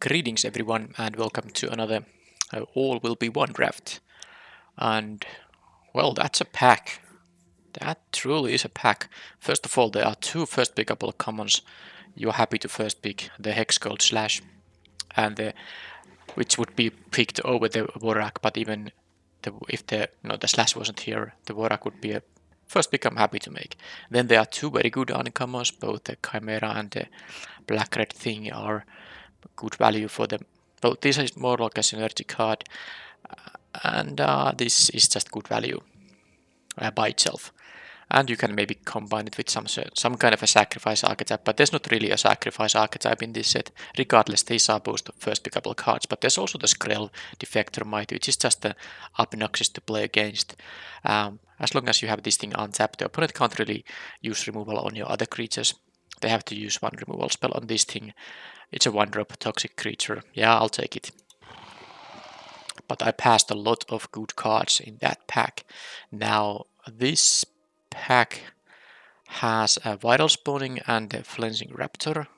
Greetings everyone and welcome to another All Will Be One draft. And well, that's a pack. That truly is a pack. First of all, there are two first pickable commons. You're happy to first pick the Hex Gold Slash, and which would be picked over the Vorak, but even if the Slash wasn't here, the Vorak would be a first pick I'm happy to make. Then there are two very good uncommons, both the Chimera and the Black Red thing are good value for them. Well, this is more like a synergy card, and this is just good value by itself. And you can maybe combine it with some kind of a sacrifice archetype, but there's not really a sacrifice archetype in this set. Regardless, these are both the first pickable cards, but there's also the Skrell Defector Might, which is just obnoxious to play against. As long as you have this thing untapped, the opponent can't really use removal on your other creatures. They have to use one removal spell on this thing. It's a 1-drop toxic creature. Yeah, I'll take it. But I passed a lot of good cards in that pack. Now, this pack has a Vital Spawning and a Flensing Raptor.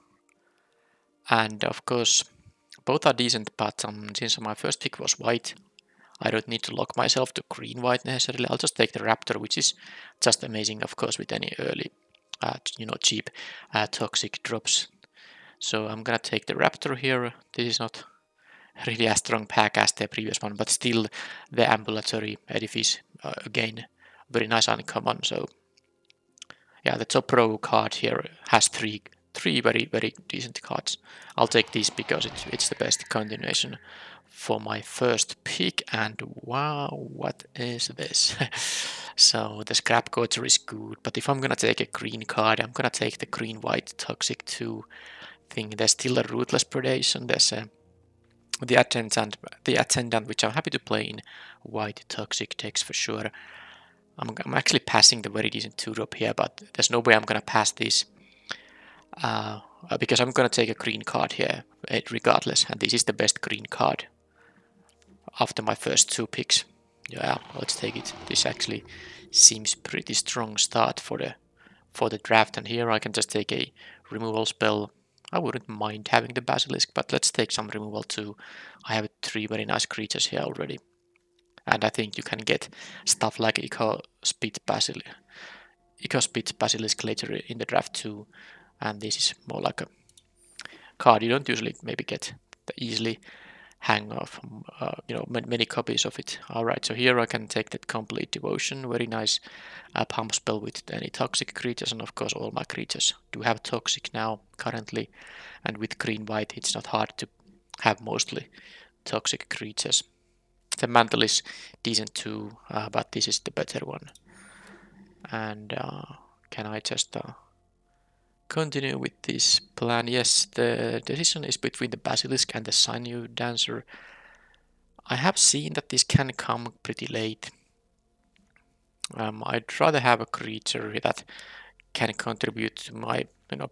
And of course, both are decent, but since my first pick was white, I don't need to lock myself to green-white necessarily. I'll just take the Raptor, which is just amazing, of course, with any early, cheap toxic drops. So I'm gonna take the Raptor here. This is not really a strong pack as the previous one, but still the Ambulatory Edifice, again, very nice uncommon. So yeah, the top row card here has three very, very decent cards. I'll take these because it's the best continuation for my first pick. And wow, what is this? So the Scrap Culture is good, but if I'm gonna take a green card, I'm gonna take the green-white Toxic 2 thing. There's still a Ruthless Predation, there's the Attendant, which I'm happy to play in white toxic decks for sure. I'm actually passing the very decent 2-drop here, but there's no way I'm gonna pass this because I'm gonna take a green card here regardless, and this is the best green card after my first two picks. Yeah, let's take it. This actually seems pretty strong start for the draft, and here I can just take a removal spell. I wouldn't mind having the Basilisk, but let's take some removal too. I have 3 very nice creatures here already. And I think you can get stuff like Eco Spit Basilisk later in the draft too. And this is more like a card you don't usually maybe get easily hang of many copies of it. Alright, so here I can take that Complete Devotion, very nice pump spell with any toxic creatures, and of course all my creatures do have toxic now currently, and with green-white it's not hard to have mostly toxic creatures. The Mantle is decent too, but this is the better one. And can I just continue with this plan? Yes, the decision is between the Basilisk and the Sinew Dancer. I have seen that this can come pretty late. I'd rather have a creature that can contribute to my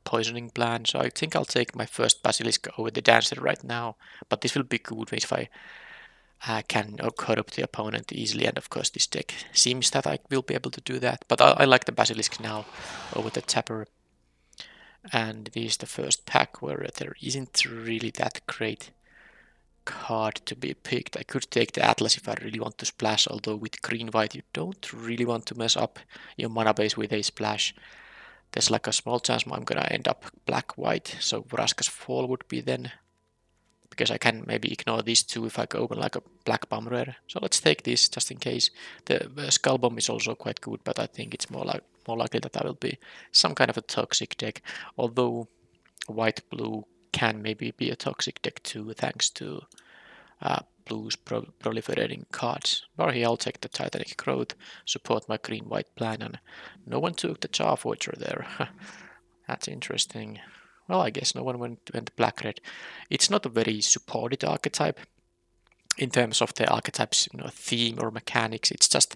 poisoning plan, so I think I'll take my first Basilisk over the Dancer right now, but this will be good if I can corrupt the opponent easily, and of course this deck seems that I will be able to do that, but I like the Basilisk now over the Tapper. And this is the first pack where there isn't really that great card to be picked. I could take the Atlas if I really want to splash, although with green-white you don't really want to mess up your mana base with a splash. There's like a small chance I'm gonna end up black-white, so Vraska's Fall would be then, because I can maybe ignore these two if I go open like a black bomb rare. So let's take this just in case. The Skull Bomb is also quite good, but I think it's more likely that I will be some kind of a toxic deck, although white-blue can maybe be a toxic deck too, thanks to blue's proliferating cards. Or here I'll take the Titanic Growth, support my green-white plan, and no one took the Charforger there. That's interesting. Well, I guess no one went black-red. It's not a very supported archetype in terms of the archetype's theme or mechanics. It's just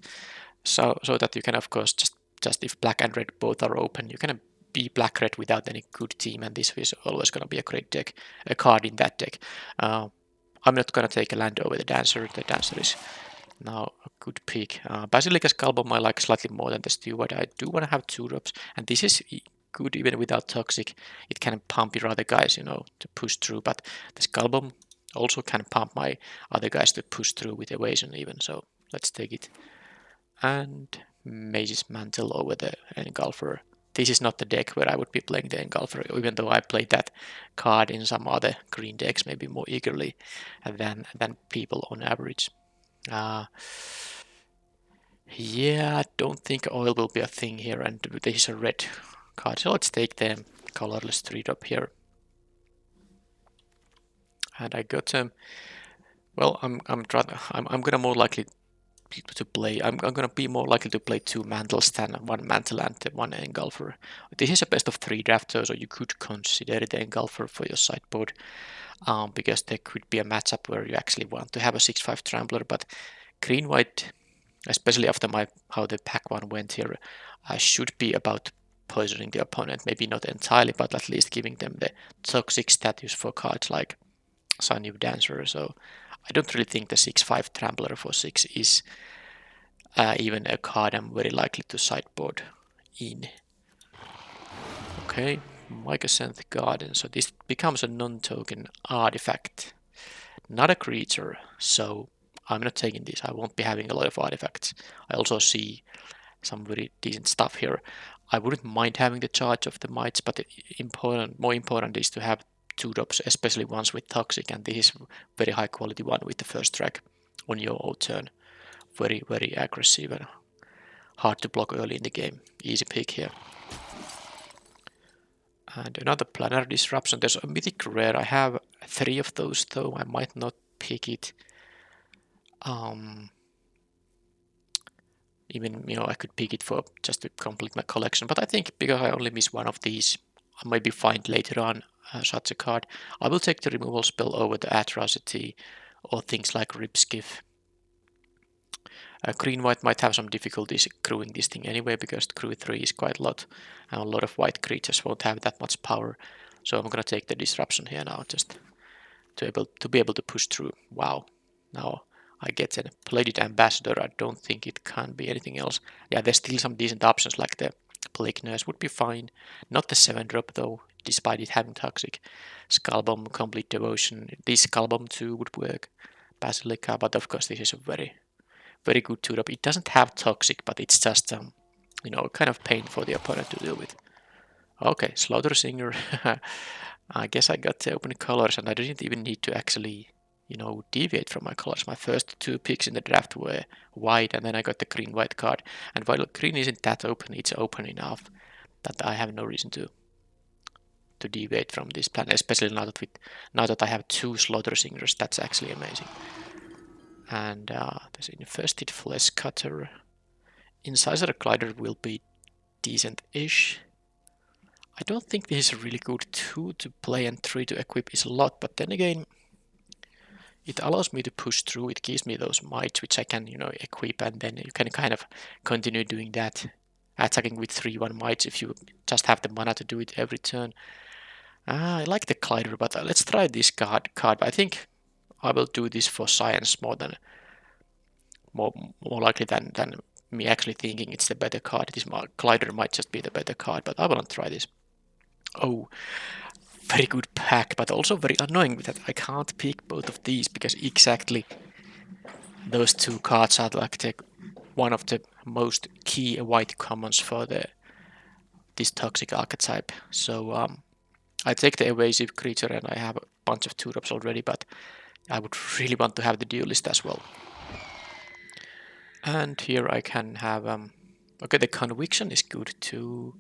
so that you can, of course, just if black and red both are open, you can be black-red without any good team, and this is always going to be a great deck, a card in that deck. I'm not going to take a land over the Dancer. The Dancer is now a good pick. Basilica Skull Bomb I like slightly more than the Steward. I do want to have 2 drops, and this is good even without Toxic. It can pump your other guys, you know, to push through, but the Skull Bomb also can pump my other guys to push through with Evasion even, so let's take it. And Mage's Mantle over the Engulfer. This is not the deck where I would be playing the Engulfer, even though I played that card in some other green decks maybe more eagerly than people on average. Yeah, I don't think oil will be a thing here, and this is a red card, so let's take the colorless 3-drop here. And I got well, I'm gonna more likely to play. I'm gonna be more likely to play 2 mantles than 1 mantle and 1 engulfer. This is a best of 3 draft, so you could consider the engulfer for your sideboard, because there could be a matchup where you actually want to have a 6/5 trampler, but green white, especially after how the pack one went here, should be about poisoning the opponent. Maybe not entirely, but at least giving them the toxic status for cards like Sinew Dancer. So I don't really think the 6/5 Trampler for 6 is even a card I'm very likely to sideboard in. Okay, Mycosynth Garden. So this becomes a non-token artifact, not a creature. So I'm not taking this. I won't be having a lot of artifacts. I also see some very decent stuff here. I wouldn't mind having the charge of the mites, but more important is to have 2-drops, especially ones with toxic, and this is very high quality one with the first track on your own turn. Very, very aggressive and hard to block early in the game. Easy pick here. And another Planetary Disruption. There's a mythic rare. I have 3 of those though. I might not pick it. Even, you know, I could pick it for just to complete my collection, but I think because I only miss one of these, I maybe find later on such a card. I will take the removal spell over the Atrocity or things like Ripskiff. Green-white might have some difficulties crewing this thing anyway, because crew 3 is quite a lot, and a lot of white creatures won't have that much power. So I'm gonna take the disruption here now, just to be able to push through. Wow. Now I get a Plated Ambassador. I don't think it can be anything else. Yeah, there's still some decent options, like the Plague Nurse would be fine. Not the 7-drop though, despite it having toxic. Skull Bomb, Complete Devotion. This Skull Bomb too would work. Basilica, but of course this is a very, very good 2-drop. It doesn't have toxic, but it's just you know, kind of pain for the opponent to deal with. Okay, Slaughter Singer. I guess I got the open colors, and I didn't even need to actually, you know, deviate from my colors. My first 2 picks in the draft were white, and then I got the green-white card. And while green isn't that open, it's open enough that I have no reason to deviate from this plan, especially now that I have 2 Slaughter Singers. That's actually amazing. And there's Infested Flesh Cutter. Incisor Glider will be decent-ish. I don't think this is a really good 2 to play, and 3 to equip is a lot, but then again, it allows me to push through. It gives me those mites, which I can, you know, equip, and then you can kind of continue doing that, attacking with 3/1 mites if you just have the mana to do it every turn. I like the Glider, but let's try this card. I think I will do this for science more likely than me actually thinking it's the better card. This Glider might just be the better card, but I will not try this. Oh, very good pack, but also very annoying that I can't pick both of these, because exactly those 2 cards are like one of the most key white commons for this toxic archetype. So I take the evasive creature, and I have a bunch of 2-drops already, but I would really want to have the duelist as well. And here I can have okay, the Conviction is good too.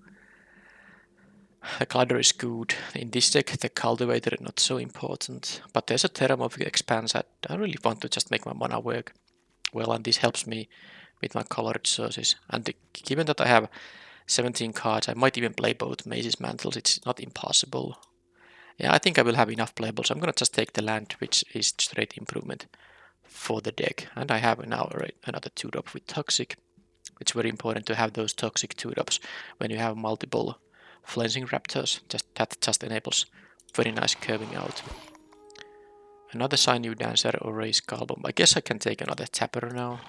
The Glider is good. In this deck, the Cultivator not so important, but there's a Terramorphic Expanse. I really want to just make my mana work well, and this helps me with my colored sources. And given that I have 17 cards, I might even play both Mage's Mantles. It's not impossible. Yeah, I think I will have enough playables. I'm gonna just take the land, which is straight improvement for the deck. And I have now another 2-drop with Toxic. It's very important to have those toxic 2-drops when you have multiple Flensing Raptors. That just enables very nice curving out. Another Sinew Dancer or a Skull Bomb. I guess I can take another Tapper now.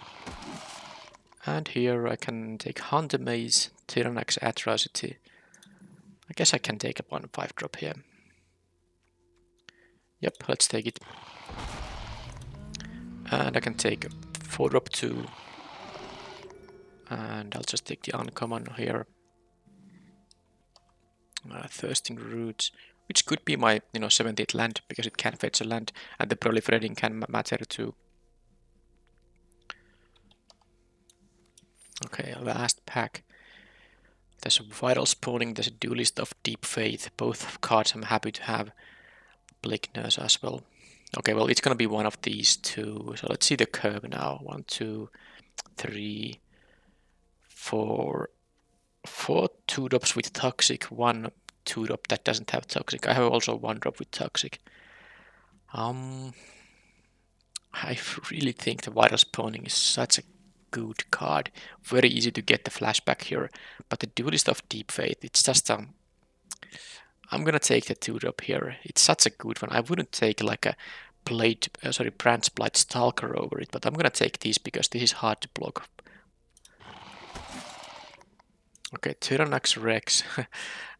And here I can take Hunter Maze, Tyrannax Atrocity. I guess I can take a 1/5 drop here. Yep, let's take it. And I can take a 4 drop too. And I'll just take the uncommon here. Thirsting Roots, which could be my 70th land because it can fetch a land, and the proliferating can matter too. Okay, last pack. There's a Vital Spawning, there's a Duelist of Deep Faith. Both cards I'm happy to have. Blick Nurse as well. Okay, well, it's gonna be one of these two. So let's see the curve now. 1, 2, 3, 4. 4 2-drops with Toxic, 1 2-drop that doesn't have Toxic. I have also 1 drop with Toxic. I really think the Vital Spawning is such a good card. Very easy to get the flashback here. But the Duelist of Deep Faith, it's just I'm gonna take the 2-drop here. It's such a good one. I wouldn't take like a Branch Blight Stalker over it, but I'm gonna take these because this is hard to block. Okay, Tyrannox Rex.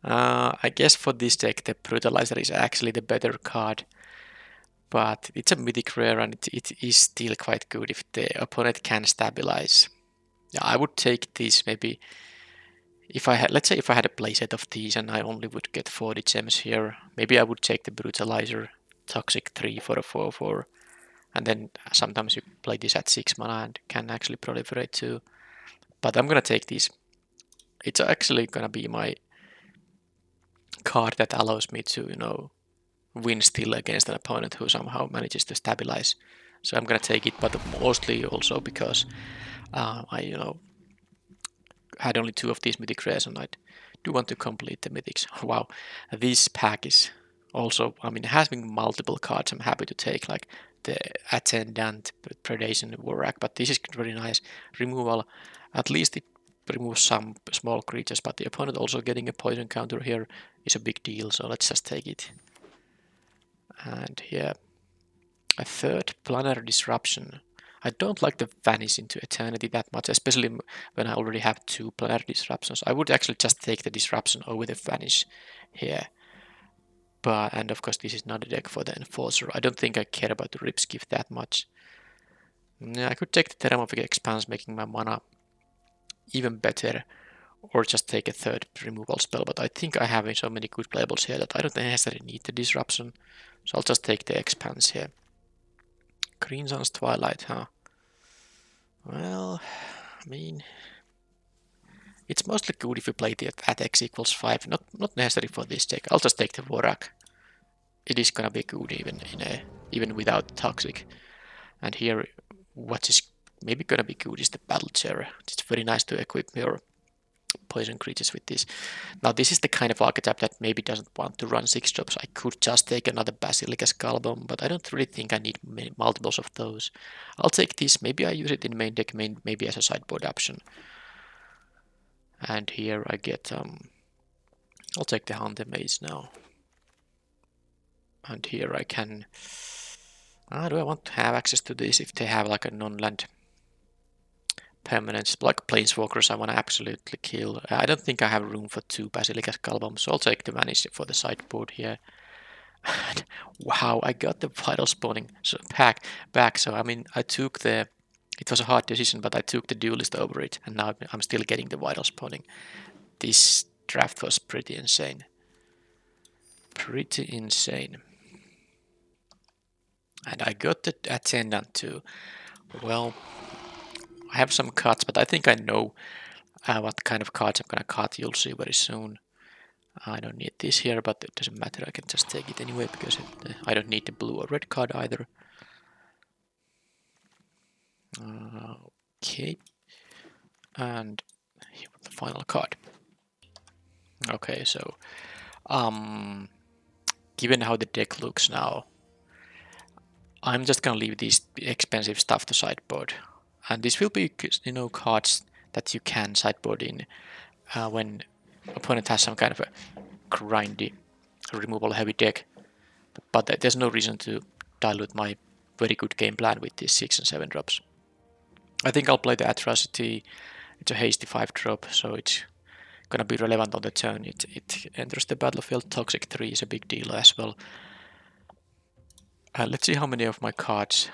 I guess for this deck the Brutalizer is actually the better card. But it's a mythic rare and it is still quite good if the opponent can stabilize. Yeah, I would take this maybe if I had, let's say if I had a playset of these and I only would get 40 gems here, maybe I would take the Brutalizer Toxic 3 for a 4/4. And then sometimes you play this at 6 mana and can actually proliferate too. But I'm gonna take these. It's actually gonna be my card that allows me to, win still against an opponent who somehow manages to stabilize. So I'm gonna take it, but mostly also because I had only 2 of these mythic rares and I do want to complete the mythics. Wow, this pack is also, it has been multiple cards I'm happy to take, like the Attendant, Predation, Vorak, but this is very nice. Removal, at least it removes some small creatures, but the opponent also getting a poison counter here is a big deal, so let's just take it. And yeah, a 3rd Planetary Disruption. I don't like the Vanish into Eternity that much, especially when I already have 2 Planetary Disruptions. I would actually just take the Disruption over the Vanish here. And of course this is not a deck for the Enforcer. I don't think I care about the Ripskiff that much. Yeah, I could take the Terramorphic Expanse, making my mana even better, or just take a 3rd removal spell, but I think I have so many good playables here that I don't necessarily need the Disruption, so I'll just take the Expanse here. Green Sun's Twilight, huh? Well, it's mostly good if you play it at x equals 5, not necessary for this deck. I'll just take the Vorak. It is gonna be good even without Toxic. And here, what is maybe gonna be good is the Battle Chair. It's very nice to equip your poison creatures with this. Now this is the kind of archetype that maybe doesn't want to run 6 drops. I could just take another Basilica Skullbomb, but I don't really think I need multiples of those. I'll take this. Maybe I use it in main deck, maybe as a sideboard option. And here I get I'll take the Hunter Maze now. And here I can. Do I want to have access to this if they have like a non-land permanents, like Planeswalkers I want to absolutely kill. I don't think I have room for 2 Basilica Skullbombs, so I'll take the Vanish for the sideboard here. And wow, I got the Vital Spawning pack back, so I took the... It was a hard decision, but I took the Duelist over it, and now I'm still getting the Vital Spawning. This draft was pretty insane. Pretty insane. And I got the Attendant too. Well, I have some cuts, but I think I know what kind of cards I'm gonna cut. You'll see very soon. I don't need this here, but it doesn't matter. I can just take it anyway because I don't need the blue or red card either. Okay. And here the final card. Okay, so given how the deck looks now, I'm just gonna leave this expensive stuff to sideboard. And this will be, cards that you can sideboard in when opponent has some kind of a grindy, removal heavy deck. But there's no reason to dilute my very good game plan with these 6 and 7 drops. I think I'll play the Atrocity. It's a hasty 5 drop, so it's gonna be relevant on the turn. It enters the battlefield. Toxic 3 is a big deal as well. Let's see how many of my cards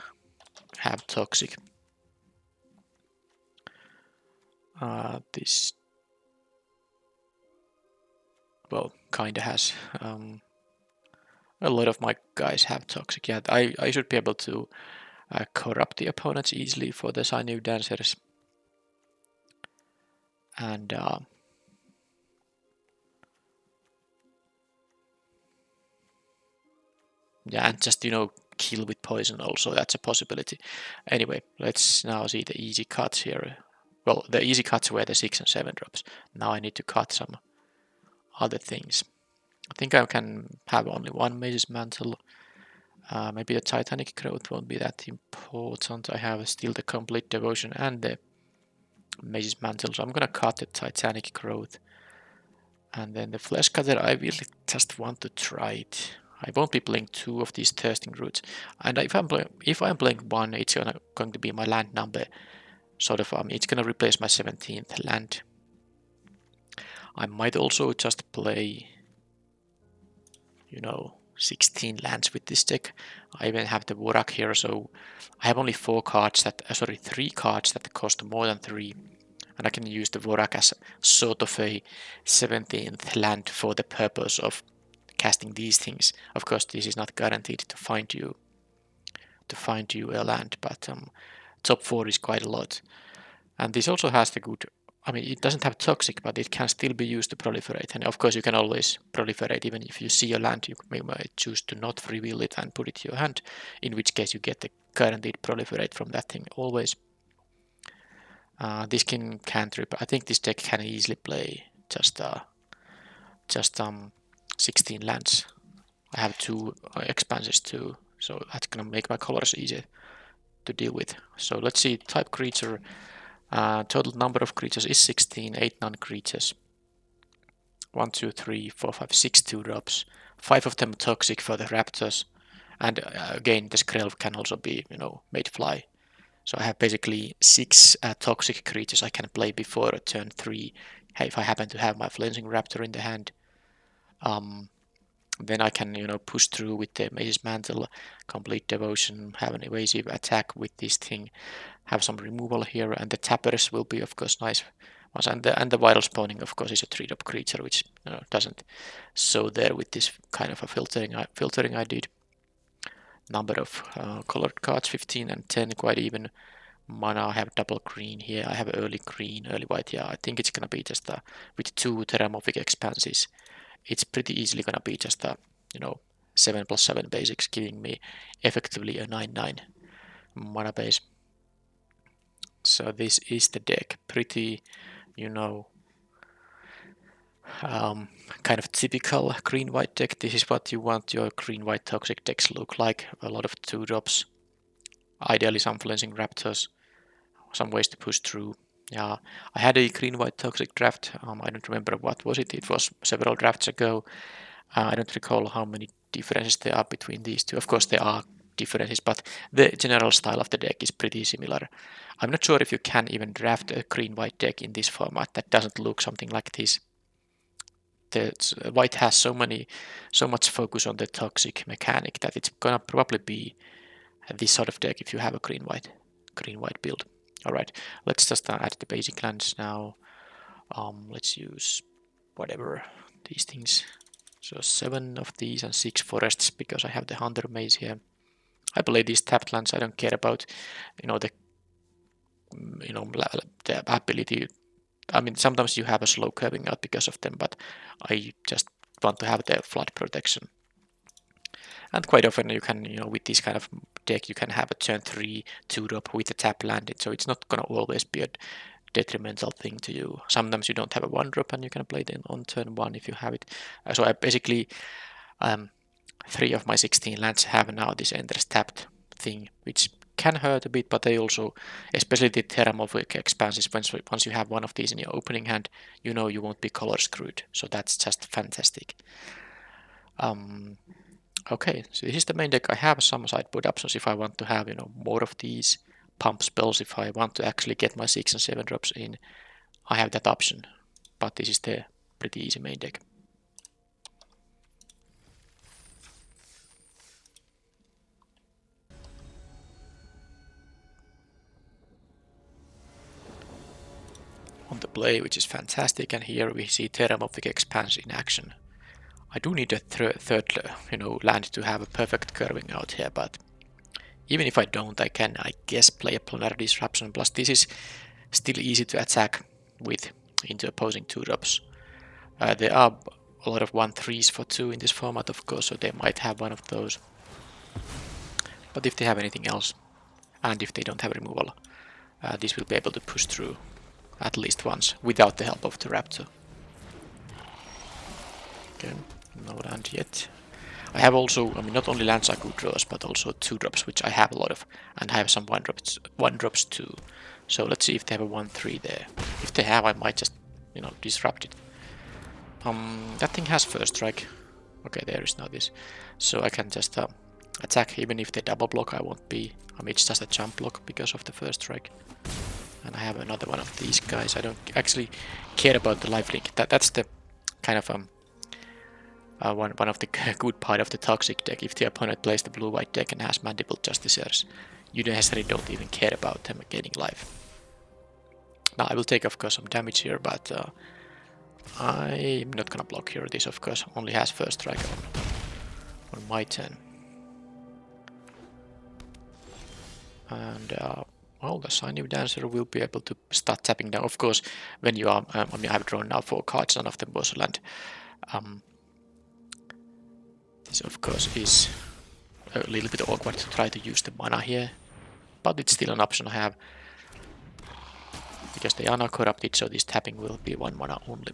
have toxic. This, well, kinda has. A lot of my guys have toxic. Yeah, I should be able to corrupt the opponents easily for the Sinew Dancers. And yeah, and just, kill with poison also, that's a possibility. Anyway, let's now see the easy cuts here. Well, the easy cuts were the 6 and 7 drops. Now I need to cut some other things. I think I can have only one Mage's Mantle. Maybe the Titanic Growth won't be that important. I have still the Complete Devotion and the Mage's Mantle, so I'm gonna cut the Titanic Growth. And then the Flesh Cutter, I really just want to try it. I won't be playing 2 of these Thirsting Roots. And if I'm playing 1, it's going to be my land number. Sort of, it's gonna replace my 17th land. I might also just play, 16 lands with this deck. I even have the Vorak here, so I have only 3 cards that cost more than 3. And I can use the Vorak as sort of a 17th land for the purpose of casting these things. Of course, this is not guaranteed to find you a land, but top 4 is quite a lot. And this also has the good, it doesn't have toxic, but it can still be used to proliferate. And of course, you can always proliferate even if you see a land. You might choose to not reveal it and put it to your hand, in which case you get the guaranteed proliferate from that thing always. This can cantrip. I think this deck can easily play just 16 lands. I have 2 expanses too, so that's gonna make my colors easier to deal with. So let's see, type creature. Total number of creatures is 16, 8 non-creatures. 1, 2, 3, 4, 5, 6 2-drops. 5 of them toxic for the raptors. And again, the Skrelv can also be, made fly. So I have basically 6 toxic creatures I can play before turn 3. If I happen to have my Flensing Raptor in the hand. Then I can, push through with the Mage's Mantle, Complete Devotion, have an evasive attack with this thing, have some removal here, and the Tappers will be, of course, nice ones. And the Vital Spawning, of course, is a 3-drop creature, which doesn't show there with this kind of a filtering I did. Number of colored cards, 15 and 10, quite even. Mana, I have double green here. I have early green, early white. Yeah, I think it's gonna be just with 2 Terramorphic Expanses. It's pretty easily gonna be just 7+7 basics, giving me effectively a 9/9 mana base. So this is the deck. Pretty, kind of typical green-white deck. This is what you want your green-white toxic decks look like. A lot of 2-drops. Ideally some Flensing Raptors. Some ways to push through. Yeah, I had a green-white toxic draft. I don't remember what was it. It was several drafts ago. I don't recall how many differences there are between these two. Of course, there are differences, but the general style of the deck is pretty similar. I'm not sure if you can even draft a green-white deck in this format that doesn't look something like this. The white has so much focus on the toxic mechanic that it's gonna probably be this sort of deck if you have a green-white build. Alright, let's just add the basic lands now. Let's use whatever these things. So 7 of these and 6 forests because I have the Hunter Maze here. I play these tapped lands. I don't care about the ability. Sometimes you have a slow curving out because of them, but I just want to have the flood protection. And quite often you can, with this kind of deck, you can have a turn 3 2-drop with a tap landed, so it's not gonna always be a detrimental thing to you. Sometimes you don't have a 1-drop and you can play it on turn 1 if you have it. So I basically 3 of my 16 lands have now this enters tapped thing, which can hurt a bit, but they also, especially the Terramorphic Expanses, once you have one of these in your opening hand, you won't be color screwed. So that's just fantastic. Okay, so this is the main deck. I have some sideboard options if I want to have, more of these pump spells. If I want to actually get my 6 and 7 drops in, I have that option. but this is the pretty easy main deck. On the play, which is fantastic, and here we see Theorem of the Expanse in action. I do need a third, land to have a perfect curving out here, but even if I don't, I can, I guess, play a Planar Disruption. Plus, this is still easy to attack with into opposing 2-drops. There are a lot of 1/3s for 2 in this format, of course, so they might have one of those. But if they have anything else, and if they don't have removal, this will be able to push through at least once without the help of the Raptor. Okay, no land yet. I have also, not only lands are good draws, but also 2-drops, which I have a lot of, and I have some 1-drops too. So let's see if they have a 1/3 there. If they have, I might just, disrupt it. That thing has first strike. Okay, there is now this. So I can just attack, even if they double block, I won't be, it's just a jump block because of the first strike. And I have another one of these guys. I don't actually care about the lifelink. That's the kind of one of the good part of the toxic deck. If the opponent plays the blue-white deck and has multiple Justiciars, you necessarily don't even care about them gaining life. Now I will take, of course, some damage here, but I'm not gonna block here. This, of course, only has first strike on my turn. And well, the Sinew Dancer will be able to start tapping down. Of course, when you are, I've drawn now 4 cards, none of them was land. This, of course, is a little bit awkward to try to use the mana here, but it's still an option I have. Because they are now corrupted, so this tapping will be 1 mana only.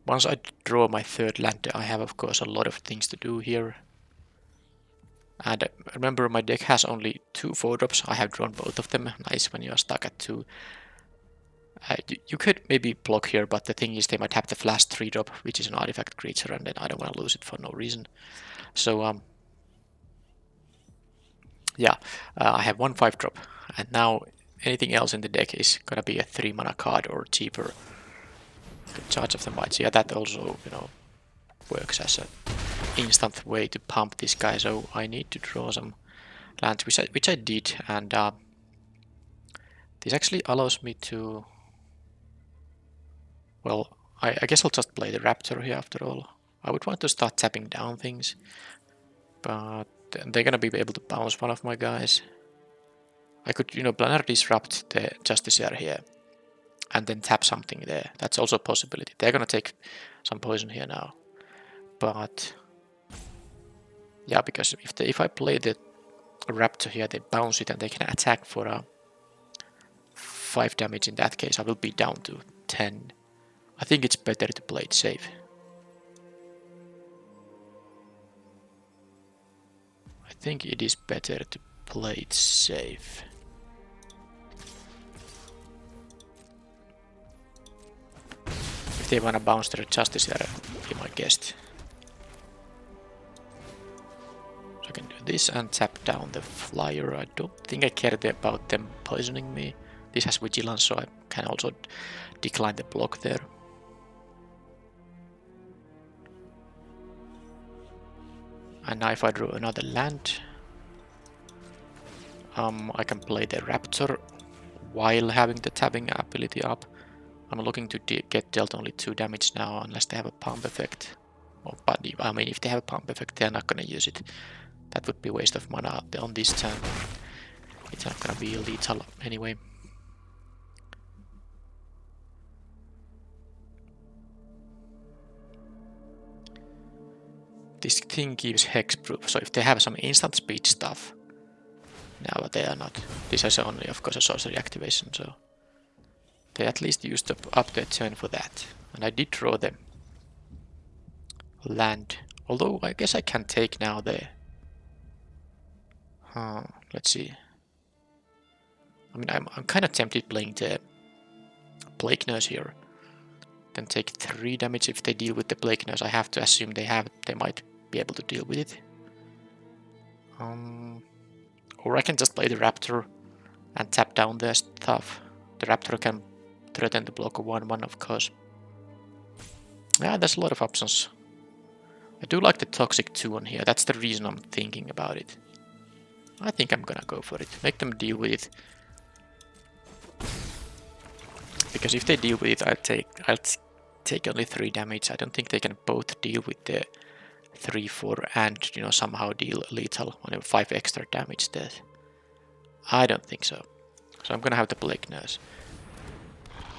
Once I draw my 3rd land, I have, of course, a lot of things to do here. And remember, my deck has only 2 4-drops. I have drawn both of them. Nice when you are stuck at 2. You could maybe block here, but the thing is they might have the flash 3-drop, which is an artifact creature, and then I don't want to lose it for no reason. So, yeah, I have 1 5-drop, and now anything else in the deck is gonna be a 3 mana card or cheaper. Charge of the Might. Yeah, that also, works as an instant way to pump this guy. So I need to draw some lands, which I did, and this actually allows me to. Well, I guess I'll just play the Raptor here after all. I would want to start tapping down things, but they're gonna be able to bounce one of my guys. I could, Planar Disrupt the Justiciar here, and then tap something there. That's also a possibility. They're gonna take some poison here now, but yeah, because if I play the Raptor here, they bounce it and they can attack for 5 damage. In that case, I will be down to 10. I think it's better to play it safe. I think it is better to play it safe. If they wanna bounce their Justiciar, be my guest. So I can do this and tap down the flyer. I don't think I cared about them poisoning me. This has Vigilance, so I can also decline the block there. And now if I draw another land, I can play the Raptor while having the tapping ability up. I'm looking to get dealt only 2 damage now, unless they have a pump effect. But if they have a pump effect, they're not gonna use it. That would be a waste of mana on this turn. It's not gonna be lethal anyway. This thing gives hexproof, so if they have some instant speed stuff, now they are not. This is only, of course, a sorcery activation, so they at least used up their turn for that. And I did draw the land, although I guess I can take now the. Let's see. I'm kind of tempted playing the Plague Nurse here. Then take 3 damage if they deal with the Plague Nurse. I have to assume they might be able to deal with it. Or I can just play the Raptor and tap down their stuff. The Raptor can threaten to block a 1-1, of course. Yeah, there's a lot of options. I do like the Toxic 2 on here. That's the reason I'm thinking about it. I think I'm gonna go for it. Make them deal with it. Because if they deal with it, I'll take only 3 damage. I don't think they can both deal with the 3-4 and, you know, somehow deal lethal on 5 extra damage there. I don't think so. So I'm gonna have the Plague Nurse.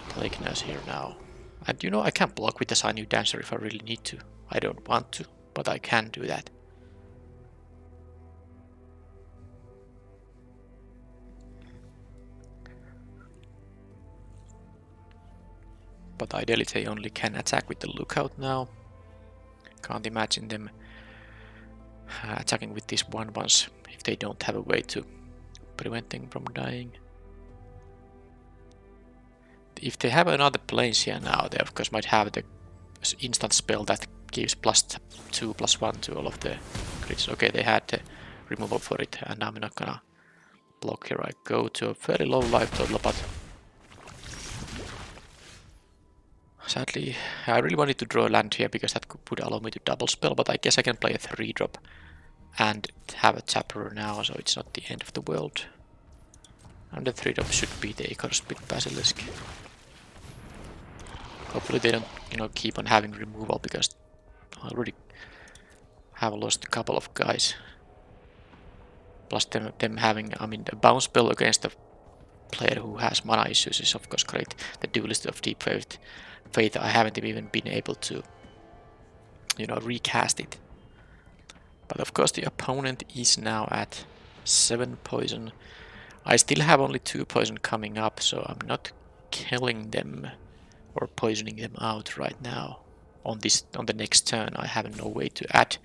Plague Nurse here now. And you know, I can block with the Sinew Dancer if I really need to. I don't want to, but I can do that. But ideally they only can attack with the Lookout now. Can't imagine them attacking with these 1-1s if they don't have a way to prevent them from dying. If they have another Planesia now, they of course might have the instant spell that gives +2/+1 to all of the crits. Okay, they had the removal for it, and I'm not gonna block here. I go to a very low life total, but sadly, I really wanted to draw a land here because that would allow me to double spell, but I guess I can play a 3-drop and have a Tapper now, so it's not the end of the world. And the 3-drop should be the Ichor-Spit Basilisk. Hopefully they don't, you know, keep on having removal, because I already have lost a couple of guys. Plus them having, I mean, the bounce spell against a player who has mana issues is of course great. The Duelist of Deep Faith, I haven't even been able to, you know, recast it. But of course the opponent is now at 7 poison. I still have only 2 poison coming up, so I'm not killing them or poisoning them out right now. On the next turn, I have no way to add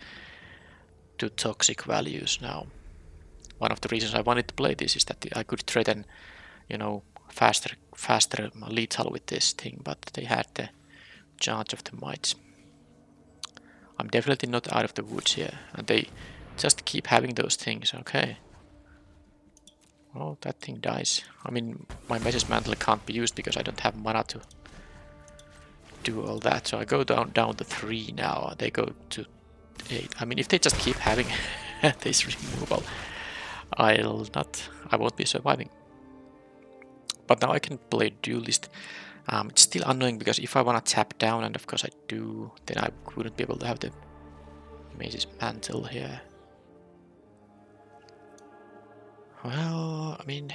to toxic values now. One of the reasons I wanted to play this is that I could threaten, you know, faster lethal with this thing, but they had the Charge of the Mites. I'm definitely not out of the woods here, and they just keep having those things. Okay. Oh, that thing dies. I mean, my Message Mantle can't be used because I don't have mana to do all that, so I go down to 3 now. They go to 8. I mean, if they just keep having this removal, I won't be surviving. But now I can play Duelist. It's still annoying because if I want to tap down, and of course I do, then I wouldn't be able to have the Mage's Mantle here. Well, I mean,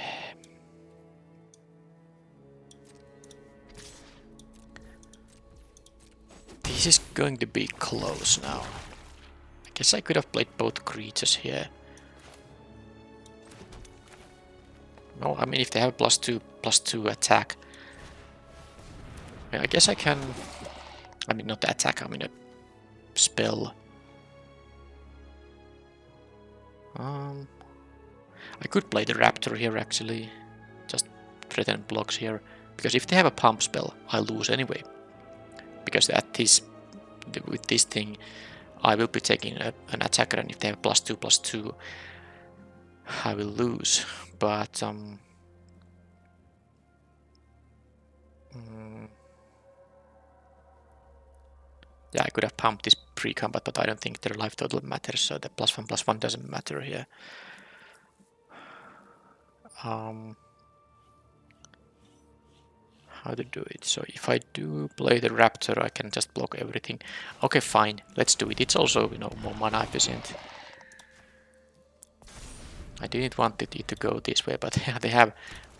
this is going to be close now. I guess I could have played both creatures here. No, I mean, if they have +2/+2 attack, I mean, I guess I can. I mean, not the attack, I mean a spell. I could play the Raptor here actually. Just threaten blocks here. Because if they have a pump spell, I lose anyway. Because with this thing, I will be taking an attacker, and if they have +2/+2, I will lose. But yeah, I could have pumped this pre-combat, but I don't think their life total matters, so the +1/+1 doesn't matter here. How to do it? So if I do play the Raptor, I can just block everything. Okay, fine, let's do it. It's also, you know, more mana efficient. I didn't want it to go this way, but yeah, they have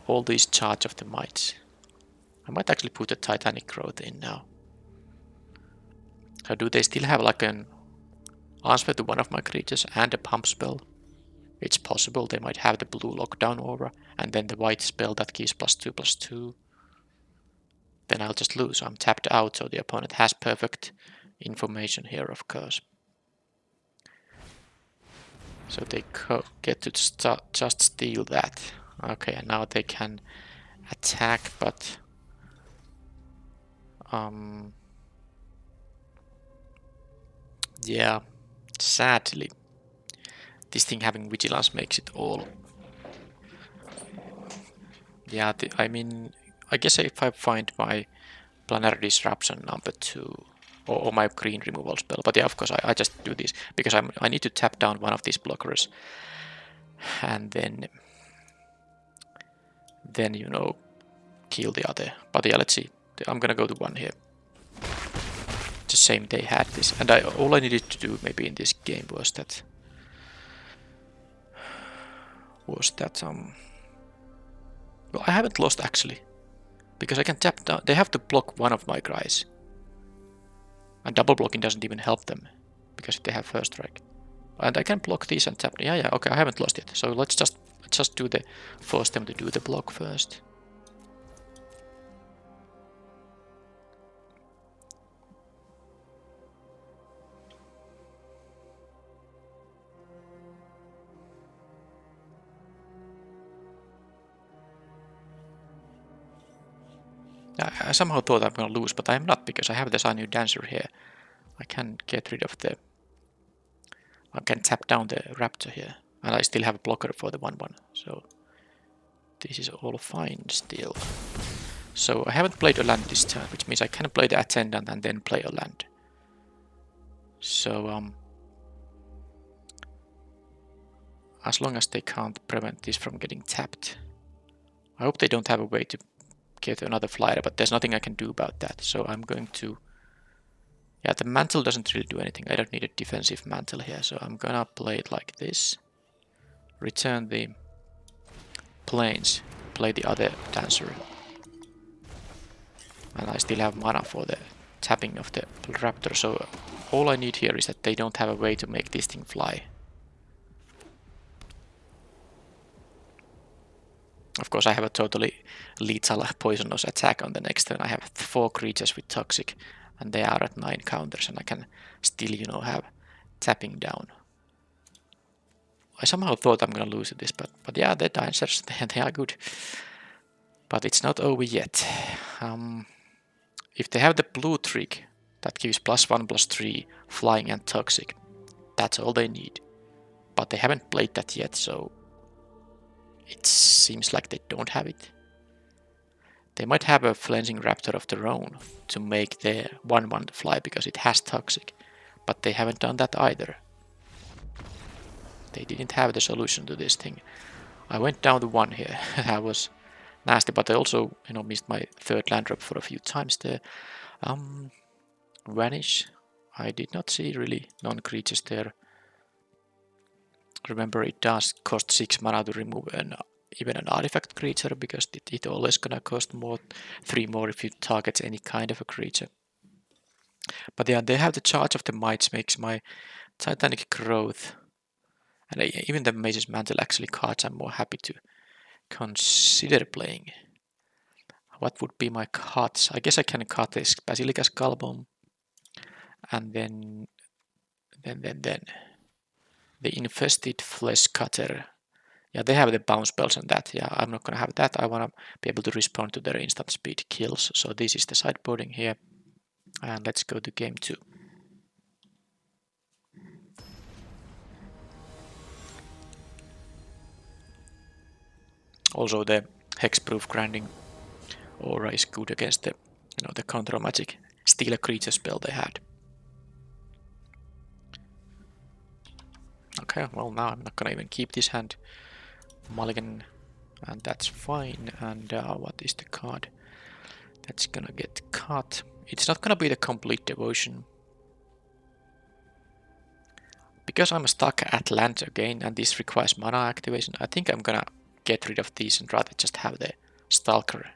all these Charge of the Mites. I might actually put a Titanic Growth in now. So do they still have like an answer to one of my creatures and a pump spell? It's possible. They might have the blue lockdown aura and then the white spell that gives +2/+2. Then I'll just lose. I'm tapped out, so the opponent has perfect information here, of course. So they get to just steal that. Okay, and now they can attack, but yeah, sadly, this thing having Vigilance makes it all Yeah, I mean, I guess if I find my Planetary Disruption number 2 or my green removal spell, but yeah, of course I just do this because I need to tap down one of these blockers and then you know, kill the other. But yeah, let's see. I'm gonna go to 1 here. It's the same they had this, and all I needed to do maybe in this game was that well, I haven't lost actually, because I can tap down. They have to block one of my guys, and double blocking doesn't even help them because they have first strike. And I can block these and tap. Yeah, okay, I haven't lost yet. So let's just do the force them to do the block first. I somehow thought I'm gonna lose, but I'm not because I have the Sign New Dancer here. I can get rid of the. I can tap down the Raptor here, and I still have a blocker for the 1/1. So this is all fine still. So I haven't played a land this turn, which means I can play the Attendant and then play a land. So as long as they can't prevent this from getting tapped. I hope they don't have a way to get another flyer, but there's nothing I can do about that. So I'm going to... Yeah, the mantle doesn't really do anything. I don't need a defensive mantle here, so I'm gonna play it like this. Return the planes, play the other dancer. And I still have mana for the tapping of the raptor, so all I need here is that they don't have a way to make this thing fly. Of course, I have a totally lethal poisonous attack on the next turn. I have 4 creatures with toxic, and they are at 9 counters, and I can still, you know, have tapping down. I somehow thought I'm gonna lose this, but yeah, the dancers, they are good. But it's not over yet. If they have the blue trick that gives +1/+3, flying and toxic, that's all they need. But they haven't played that yet, so it seems like they don't have it. They might have a Flensing Raptor of their own to make the 1/1 fly because it has toxic, but they haven't done that either. They didn't have the solution to this thing. I went down to 1 here. That was nasty, but I also, you know, missed my 3rd land drop for a few times there. Vanish. I did not see really non-creatures there. Remember, it does cost 6 mana to remove even an artifact creature, because it always gonna cost 3 more if you target any kind of a creature. But yeah, they have the Charge of the Mites, makes my Titanic Growth and even the Mage's Mantle actually cards I'm more happy to consider playing. What would be my cuts? I guess I can cut this Basilica Skullbone, and then the Infested Flesh Cutter. Yeah, they have the bounce spells and that. Yeah, I'm not gonna have that. I wanna be able to respond to their instant speed kills. So this is the sideboarding here. And let's go to game 2. Also the hexproof grinding aura is good against the, you know, the counter magic steal a creature spell they had. Okay, well now I'm not gonna even keep this hand. Mulligan, and that's fine. And what is the card that's gonna get cut? It's not gonna be the Complete Devotion. Because I'm stuck at land again and this requires mana activation, I think I'm gonna get rid of these and rather just have the Stalker.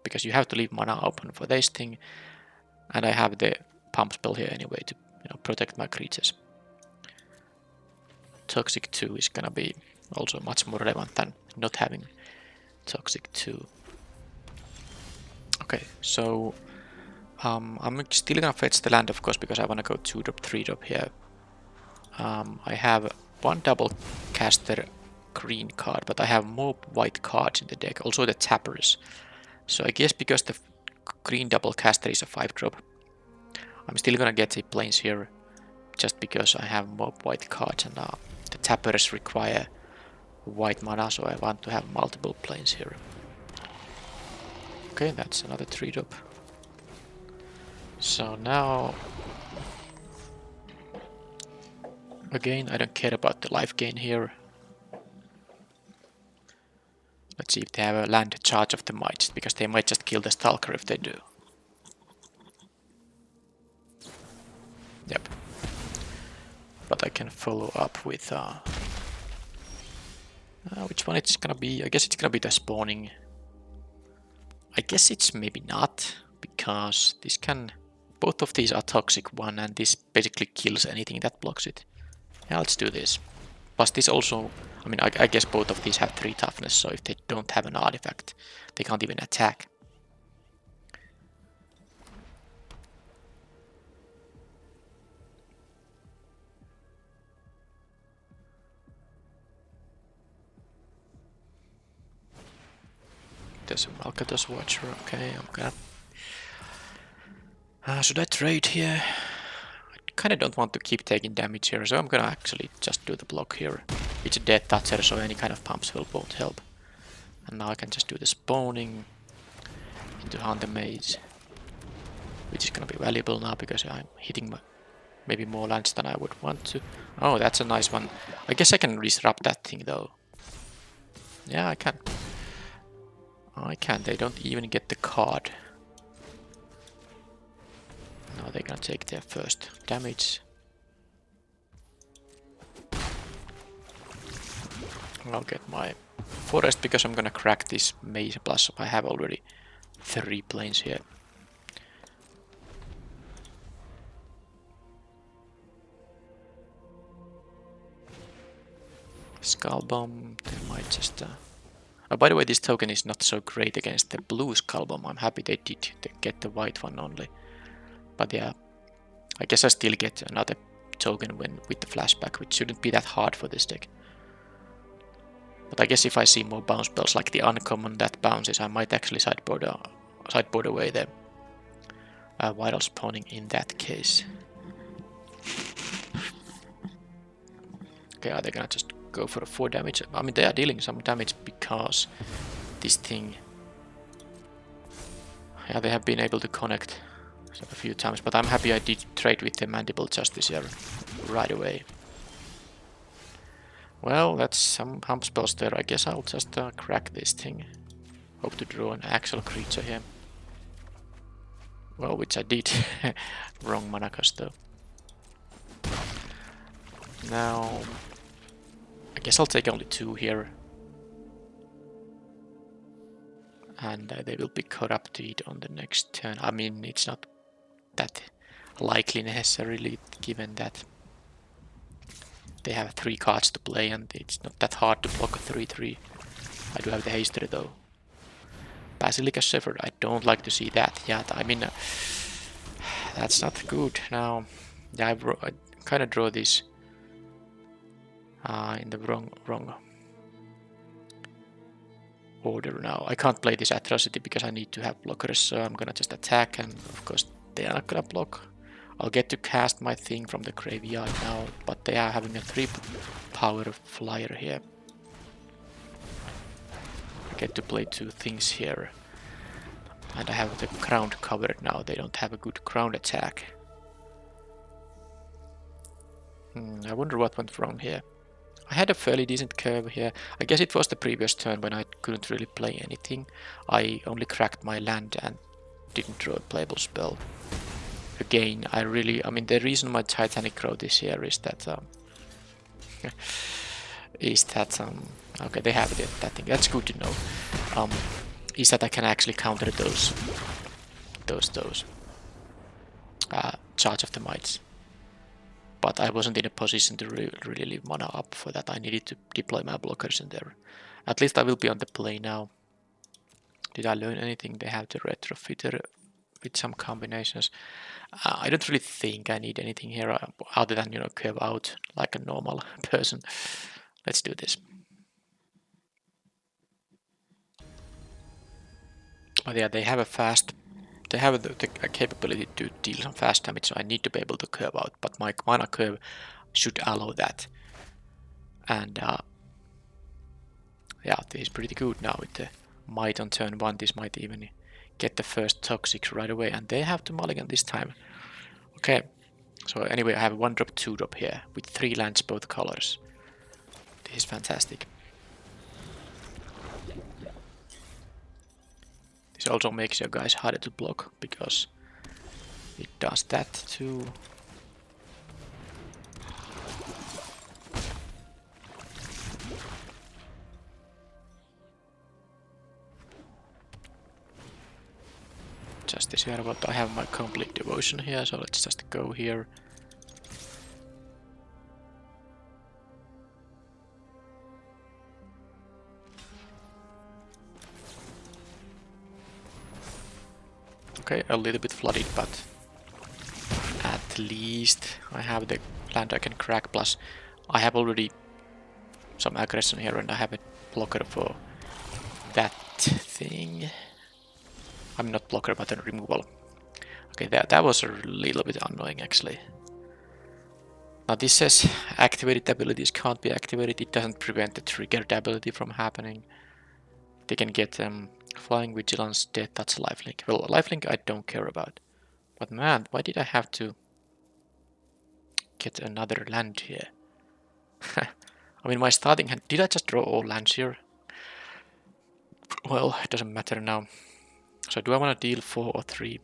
Because you have to leave mana open for this thing, and I have the pump spell here anyway to, you know, protect my creatures. Toxic 2 is gonna be also much more relevant than not having Toxic 2. Okay, so I'm still gonna fetch the land, of course, because I wanna go 2-drop, 3-drop here. I have 1 double caster green card, but I have more white cards in the deck, also the tappers. So I guess because the green double caster is a 5-drop, I'm still gonna get a plains here, just because I have more white cards, and the tappers require white mana, so I want to have multiple plains here. Okay, that's another 3-drop. So now... Again, I don't care about the life gain here. Let's see if they have a land charge of the mites, because they might just kill the Stalker if they do. Yep. But I can follow up with... which one it's gonna be? I guess it's gonna be the spawning. I guess it's maybe not, because this can... Both of these are toxic one, and this basically kills anything that blocks it. Yeah, let's do this. Plus this also... I mean, I guess both of these have 3 toughness, so if they don't have an artifact, they can't even attack. There's a Malkatos Watcher, okay, I'm gonna... should I trade here? I kinda don't want to keep taking damage here, so I'm gonna actually just do the block here. It's a dead toucher, so any kind of pumps won't help. And now I can just do the spawning into Hunter Mage, which is gonna be valuable now because I'm hitting maybe more lands than I would want to. Oh, that's a nice one. I guess I can disrupt that thing though. Yeah, I can. I can. They don't even get the card. Now they're gonna take their first damage. I'll get my forest because I'm gonna crack this maze, plus I have already 3 planes here. Skull Bomb, they might just... Oh, by the way, this token is not so great against the blue Skull Bomb. I'm happy they did get the white one only. But yeah, I guess I still get another token with the flashback, which shouldn't be that hard for this deck. But I guess if I see more bounce spells like the uncommon that bounces, I might actually sideboard away the vital spawning in that case. Okay, are they gonna just go for a 4 damage? I mean, they are dealing some damage because this thing... Yeah, they have been able to connect a few times, but I'm happy I did trade with the Mandible Justice here right away. Well, that's some hump spells there. I guess I'll just crack this thing. Hope to draw an actual creature here. Well, which I did. Wrong mana cost though. Now... I guess I'll take only 2 here. And they will be corrupted on the next turn. I mean, it's not that likely necessarily, given that they have 3 cards to play and it's not that hard to block a 3-3. I do have the haster though. Basilica Shepherd, I don't like to see that. Yeah, I mean, that's not good. Now, yeah, I kind of draw this in the wrong order now. I can't play this Atrocity because I need to have blockers, so I'm gonna just attack, and of course they are not gonna block. I'll get to cast my thing from the graveyard now, but they are having a 3 power flyer here. I get to play 2 things here. And I have the ground covered now. They don't have a good ground attack. I wonder what went wrong here. I had a fairly decent curve here. I guess it was the previous turn when I couldn't really play anything. I only cracked my land and didn't draw a playable spell. Again, I mean, the reason my Titanic Crow this year is that... okay, they have that thing. That's good to know. Is that I can actually counter those Charge of the Mites. But I wasn't in a position to really leave mana up for that. I needed to deploy my blockers in there. At least I will be on the play now. Did I learn anything? They have the retrofit with some combinations. I don't really think I need anything here other than, curve out like a normal person. Let's do this. But yeah, they have a fast... They have the capability to deal some fast damage, so I need to be able to curve out. But my mana curve should allow that. And yeah, this is pretty good now with the Might on turn 1. This might even get the first toxic right away, and they have to mulligan this time. Okay, so anyway, I have 1-drop, 2-drop here with 3 lands both colors. This is fantastic. This also makes your guys harder to block because it does that too. Just this here, but I have my complete devotion here, so let's just go here. Okay, a little bit flooded, but at least I have the land I can crack, plus I have already some aggression here and I have a blocker for that thing. I'm not blocker, but a removal. Okay, that was a little bit annoying actually. Now this says activated abilities can't be activated. It doesn't prevent the triggered ability from happening. They can get flying, vigilance, death touch, lifelink. Well, lifelink I don't care about. But man, why did I have to get another land here? I mean, my starting hand... Did I just draw all lands here? Well, it doesn't matter now. So do I want to deal 4 or 3?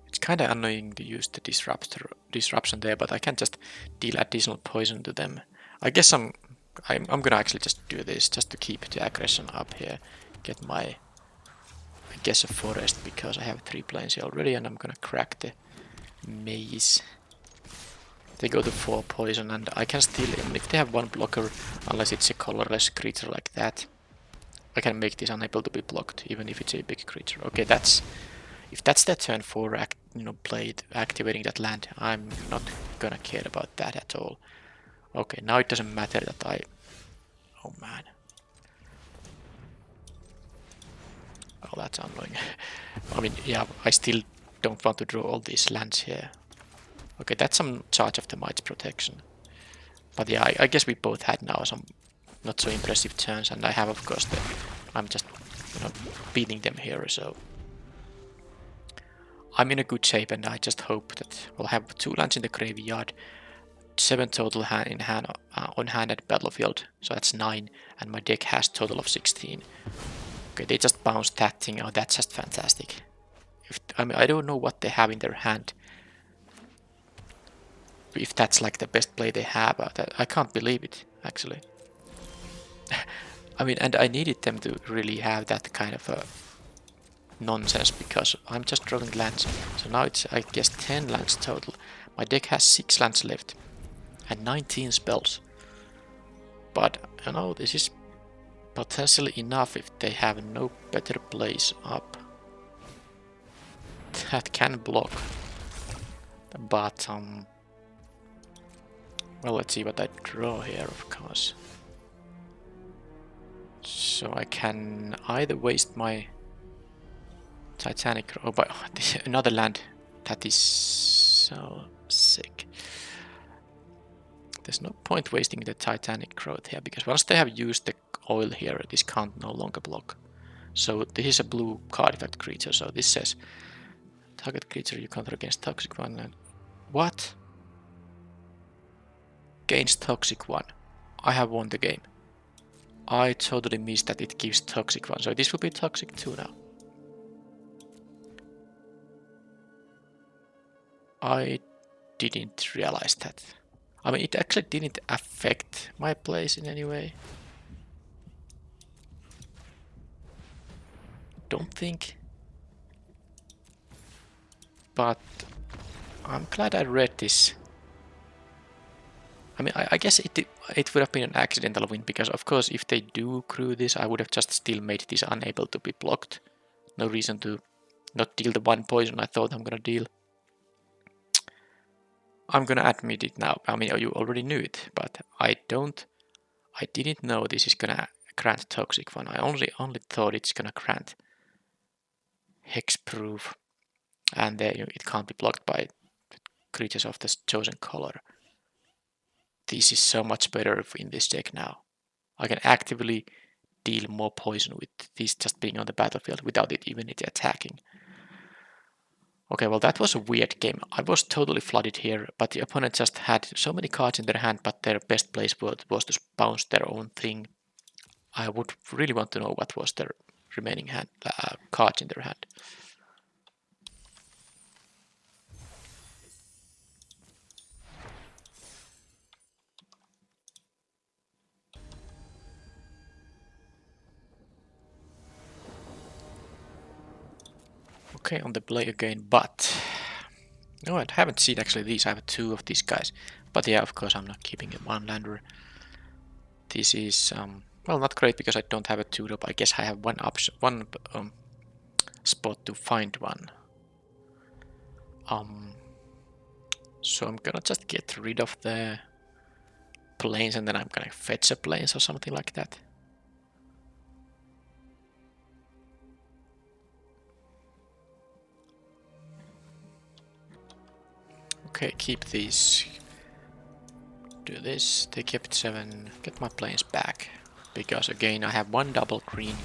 It's kind of annoying to use the disruption there, but I can just deal additional poison to them. I guess I'm gonna actually just do this, just to keep the aggression up here. Get my, I guess, a forest, because I have 3 planes here already, and I'm gonna crack the maze. They go to 4 poison, and I can steal him. If they have 1 blocker, unless it's a colorless creature like that, I can make this unable to be blocked, even if it's a big creature. Okay, that's... If that's their turn 4, played activating that land, I'm not gonna care about that at all. Okay, now it doesn't matter that I... Oh man. Oh, that's annoying. I mean, yeah, I still don't want to draw all these lands here. Okay, that's some charge of the Might's protection. But yeah, I guess we both had now some not so impressive turns, and I have, of course, I'm just, beating them here, so... I'm in a good shape, and I just hope that we'll have 2 lands in the graveyard, 7 total on hand at battlefield, so that's 9, and my deck has total of 16. Okay, they just bounced that thing. Oh, that's just fantastic. I mean, I don't know what they have in their hand. If that's like the best play they have, I can't believe it, actually. I mean, and I needed them to really have that kind of a nonsense, because I'm just drawing lands. So now it's, I guess, 10 lands total. My deck has 6 lands left and 19 spells. But, this is potentially enough if they have no better plays up that can block. But, well, let's see what I draw here, of course. So I can either waste my Titanic... Oh, but another land. That is so sick. There's no point wasting the Titanic growth here, because once they have used the oil here, this can't no longer block. So this is a blue card effect creature, so this says target creature you counter against toxic one. And what? Against toxic one. I have won the game. I totally missed that it gives toxic one, so this will be toxic 2 now. I didn't realize that. I mean, it actually didn't affect my plays in any way. Don't think. But I'm glad I read this. I mean, I guess it would have been an accidental win, because of course if they do crew this, I would have just still made this unable to be blocked. No reason to not deal the 1 poison I thought I'm gonna deal. I'm gonna admit it now. I mean, you already knew it, but I didn't know this is gonna grant toxic one. I only thought it's gonna grant hexproof, and it can't be blocked by creatures of the chosen color. This is so much better in this deck now. I can actively deal more poison with this just being on the battlefield without it even attacking. Okay, well that was a weird game. I was totally flooded here, but the opponent just had so many cards in their hand, but their best place was to bounce their own thing. I would really want to know what was their remaining hand cards in their hand. Okay, on the play again, but no, I haven't seen actually these. I have two of these guys, but yeah, of course I'm not keeping a one lander. This is well, not great because I don't have a 2-drop. I guess I have one option, one spot to find one. So I'm gonna just get rid of the planes and then I'm gonna fetch a planes or something like that. Okay, keep these. Do this. They kept 7. Get my planes back. Because again, I have one double green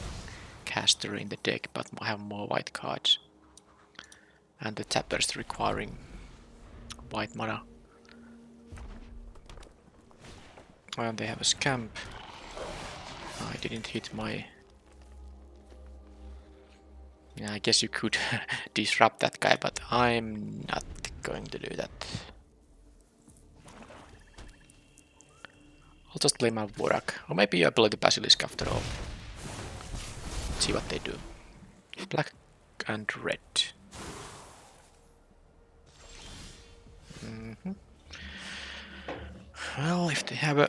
caster in the deck, but I have more white cards. And the tappers requiring white mana. And they have a scamp. I didn't hit my... Yeah, I guess you could disrupt that guy, but I'm not going to do that. I'll just play my Vorak. Or maybe I play the Basilisk after all. Let's see what they do. Black and red. Well, if they have a...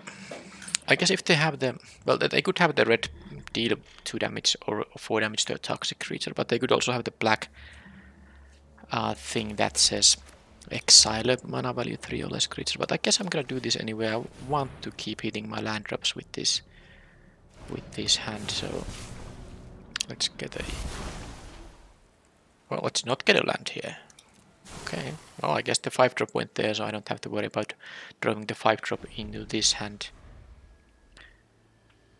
I guess if they have the... Well, they could have the red deal 2 damage or 4 damage to a toxic creature, but they could also have the black thing that says exile a mana value 3 or less creature. But I guess I'm gonna do this anyway. I want to keep hitting my land drops with this hand, so let's get a... Well, let's not get a land here. Okay, well I guess the 5-drop went there, so I don't have to worry about drawing the 5-drop into this hand.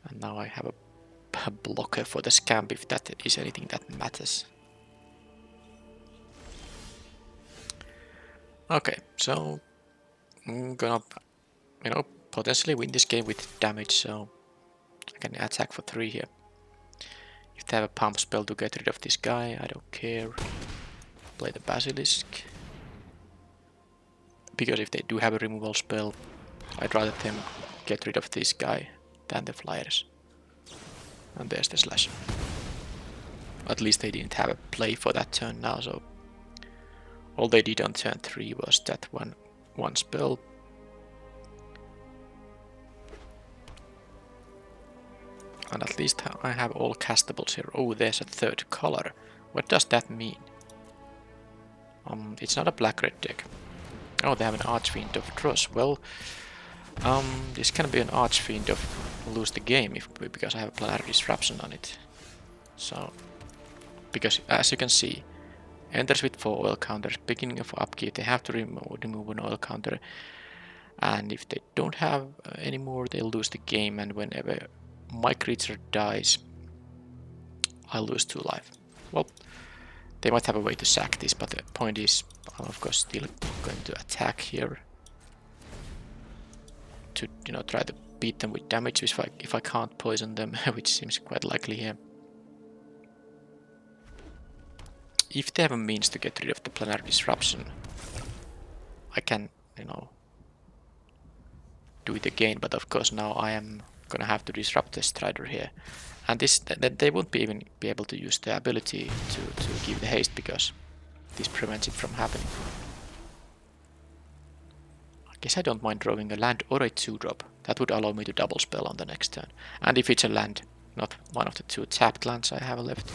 And now I have a blocker for the scamp, if that is anything that matters. Okay, so I'm gonna, potentially win this game with damage, so I can attack for 3 here. If they have a pump spell to get rid of this guy, I don't care. Play the Basilisk. Because if they do have a removal spell, I'd rather them get rid of this guy than the flyers. And there's the slash. At least they didn't have a play for that turn now, so all they did on turn 3 was that one spell. And at least I have all castables here. Oh, there's a 3rd color. What does that mean? It's not a black-red deck. Oh, they have an Archfiend of Dross. Well, this can be an Archfiend of lose the game because I have a Planetary Disruption on it. So, because as you can see, enters with 4 oil counters, beginning of upkeep, they have to remove an oil counter. And if they don't have any more, they'll lose the game, and whenever my creature dies, I lose 2 life. Well, they might have a way to sack this, but the point is, I'm of course still going to attack here to try to beat them with damage if I can't poison them, which seems quite likely here. If they have a means to get rid of the Planetary Disruption, I can, do it again, but of course now I am gonna have to disrupt the Strider here. And they won't even be able to use the ability to give the haste because this prevents it from happening. I guess I don't mind drawing a land or a 2-drop. That would allow me to double spell on the next turn. And if it's a land, not one of the 2 tapped lands I have left.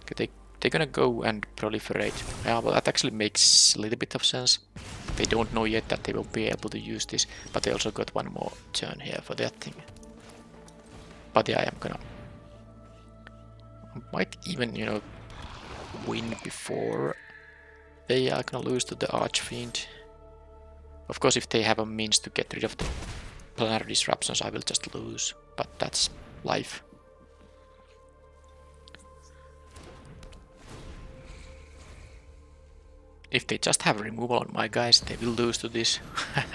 Okay, they're gonna go and proliferate. Yeah, well that actually makes a little bit of sense. They don't know yet that they will be able to use this, but they also got 1 more turn here for that thing. But yeah, I am gonna... I might even, win before they are gonna lose to the Archfiend. Of course, if they have a means to get rid of the Planetary Disruptions, I will just lose. But that's life. If they just have removal on my guys, they will lose to this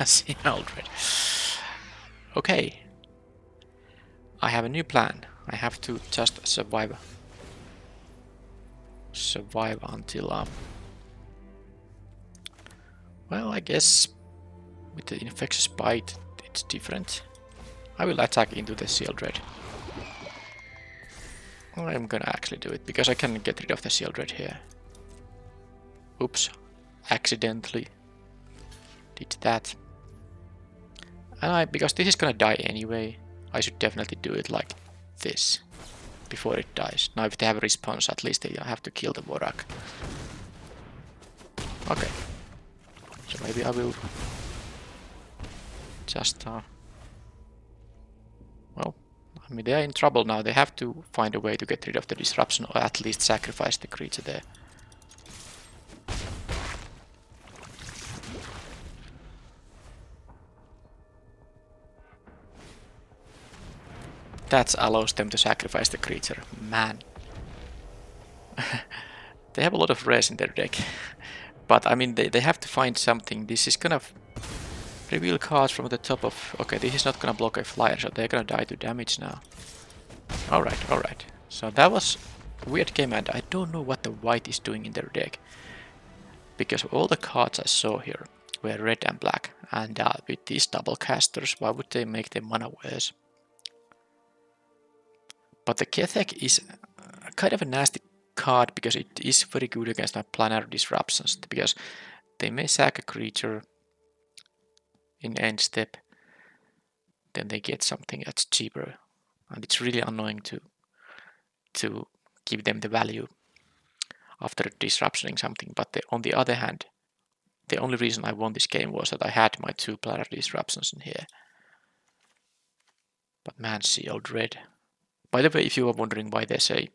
Sea Aldred. Okay. I have a new plan. I have to just survive. Survive until... well, I guess with the infectious bite, it's different. I will attack into the Sea Aldred. I'm gonna actually do it, because I can get rid of the Sea Aldred here. Oops. Accidentally did that. And because this is gonna die anyway, I should definitely do it like this before it dies. Now if they have a response, at least they have to kill the Vorak. Okay. So maybe I will just well, I mean, they are in trouble now. They have to find a way to get rid of the disruption, or at least sacrifice the creature there. That allows them to sacrifice the creature. Man. They have a lot of rares in their deck. But I mean, they have to find something. This is gonna reveal cards from the top of... Okay, this is not gonna block a flyer, so they're gonna die to damage now. Alright, alright. So that was a weird game, and I don't know what the white is doing in their deck. Because all the cards I saw here were red and black. And with these double casters, why would they make them mana worse? But the Kethek is kind of a nasty card because it is very good against planar disruptions. Because they may sack a creature in end step, then they get something that's cheaper. And it's really annoying to give them the value after disruptioning something. But on the other hand, the only reason I won this game was that I had my 2 planar disruptions in here. But man, Sea Aldred. By the way, if you are wondering why there's a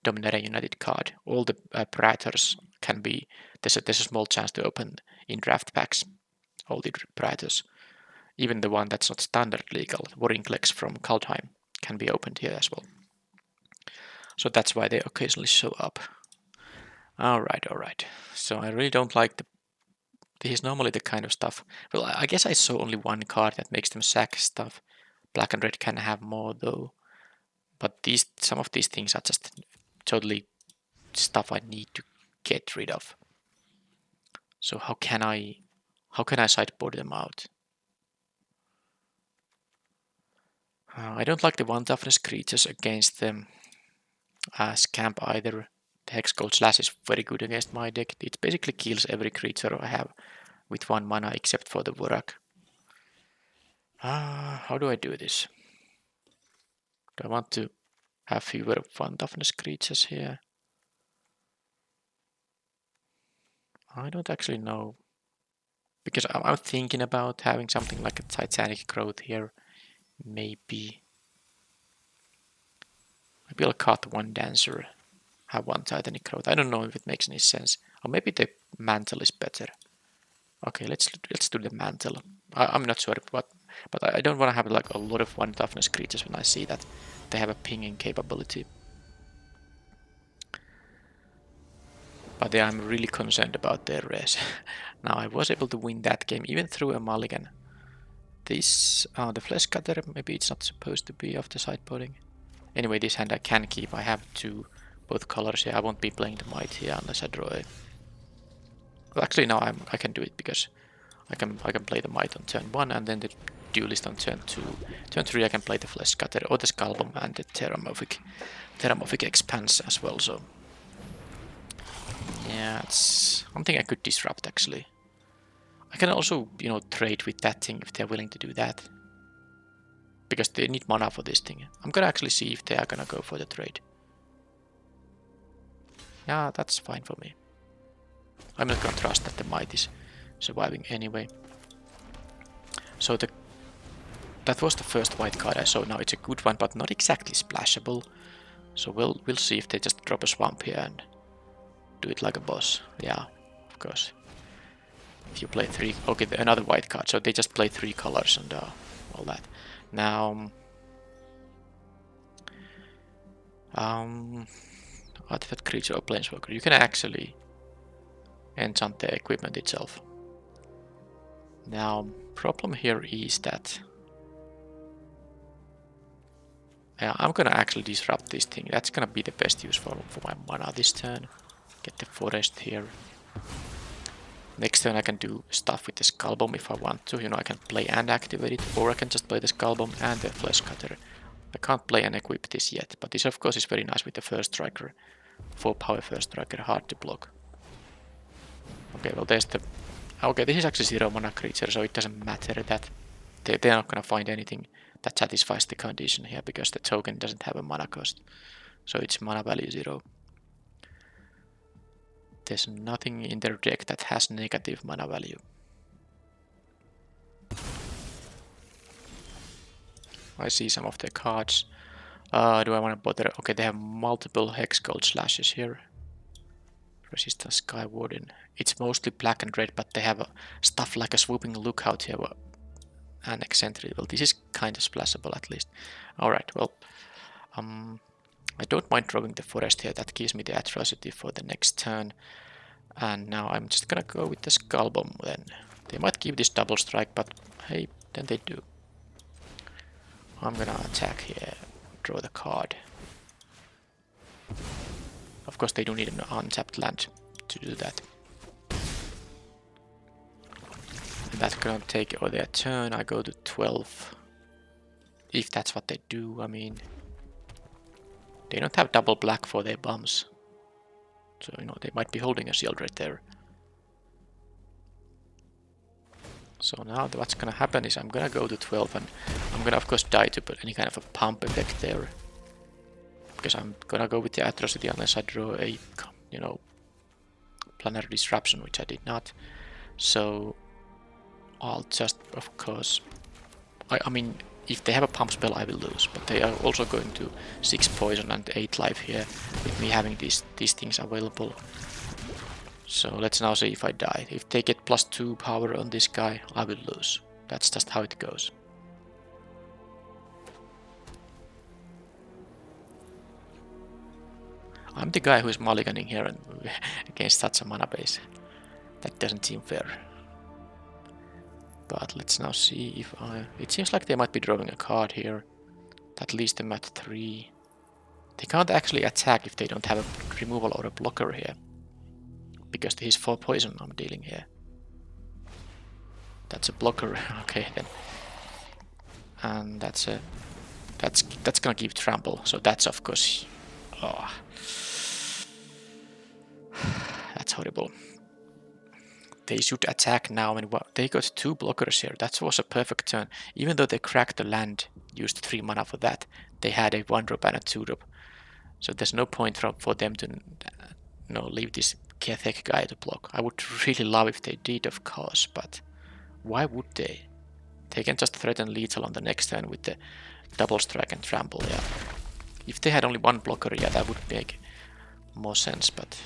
Dominaria United card, all the Praetors can be... There's a small chance to open in draft packs all the Praetors. Even the one that's not standard legal, Vorinclex from Kaldheim, can be opened here as well. So that's why they occasionally show up. Alright, alright. So I really don't like the... This is normally the kind of stuff... Well, I guess I saw only one card that makes them sack stuff. Black and red can have more though. But some of these things are just totally stuff I need to get rid of. So how can I sideboard them out? I don't like the 1 toughness creatures against them Scamp either. The Hexgold Slash is very good against my deck. It basically kills every creature I have with 1 mana except for the Vorak. How do I do this? Do I want to have fewer 1 toughness creatures here? I don't actually know. Because I'm thinking about having something like a Titanic Growth here. Maybe I'll cut 1 Dancer, have 1 Titanic Growth. I don't know if it makes any sense. Or maybe the Mantle is better. Okay, let's do the Mantle. I'm not sure what, but I don't want to have like a lot of 1 toughness creatures when I see that they have a pinging capability. But yeah, I'm really concerned about their race. Now I was able to win that game even through a mulligan. This, the Flesh Cutter, maybe it's not supposed to be after sideboarding. Anyway, this hand I can keep. I have 2 both colors here. I won't be playing the Might here unless I draw a... Well, actually no, I can do it because I can play the Might on turn 1 and then the Duelist on turn 2. Turn 3 I can play the Flesh Cutter or the Skullbomb and the Terramorphic Expanse as well, so... Yeah, it's something I could disrupt actually. I can also, trade with that thing if they're willing to do that. Because they need mana for this thing. I'm gonna actually see if they are gonna go for the trade. Yeah, that's fine for me. I'm not gonna trust that the Might is surviving anyway. So that was the first white card I saw. Now it's a good one, but not exactly splashable. So we'll see if they just drop a Swamp here and do it like a boss. Yeah, of course. If you play 3... Okay, another white card. So they just play 3 colors and all that. Now... Artifact creature or planeswalker. You can actually enchant the equipment itself. Now, problem here is that I'm gonna actually disrupt this thing. That's gonna be the best use for my mana this turn. Get the forest here. Next turn I can do stuff with the Skull Bomb if I want to. You know, I can play and activate it, or I can just play the Skull Bomb and the Flesh Cutter. I can't play and equip this yet, but this of course is very nice with the First Striker. 4 power First Striker, hard to block. Okay, well there's the... Okay, this is actually 0 mana creature, so it doesn't matter that they're not gonna find anything that satisfies the condition here, because the token doesn't have a mana cost. So it's mana value 0. There's nothing in their deck that has negative mana value. I see some of their cards. Do I want to bother? Okay, they have multiple Hex Gold Slashes here. Resistance Sky Warden. It's mostly black and red, but they have stuff like a Swooping Lookout here and Eccentric. Well, this is kind of splashable at least. Alright, well, I don't mind drawing the forest here. That gives me the atrocity for the next turn. And now I'm just gonna go with the Skull Bomb then. They might give this double strike, but hey, then they do. I'm gonna attack here, draw the card. Of course they do need an untapped land to do that. And that's gonna take their turn. I go to 12. If that's what they do, I mean... They don't have double black for their bombs. So, you know, they might be holding a shield right there. So now what's gonna happen is I'm gonna go to 12 and I'm gonna of course die to put any kind of a pump effect there. Because I'm gonna go with the atrocity unless I draw a, you know, planetary disruption, which I did not. So I'll just, of course, I mean, if they have a pump spell I will lose, but they are also going to 6 poison and 8 life here with me having these things available. So let's now see if I die. If they get +2 power on this guy, I will lose. That's just how it goes. I'm the guy who is mulliganing here and against such a mana base. That doesn't seem fair. But let's now see if I... It seems like they might be drawing a card here. That leaves them at 3. They can't actually attack if they don't have a removal or a blocker here. Because this is 4 poison I'm dealing here. That's a blocker. Okay then. And that's gonna give trample. So that's of course... Oh. That's horrible. They should attack now, and they got 2 blockers here. That was a perfect turn. Even though they cracked the land, used 3 mana for that, they had a 1-drop and a 2-drop. So there's no point for them to leave this Kethek guy to block. I would really love if they did, of course, but why would they? They can just threaten lethal on the next turn with the double strike and trample, yeah. If they had only 1 blocker, yeah, that would make more sense, but...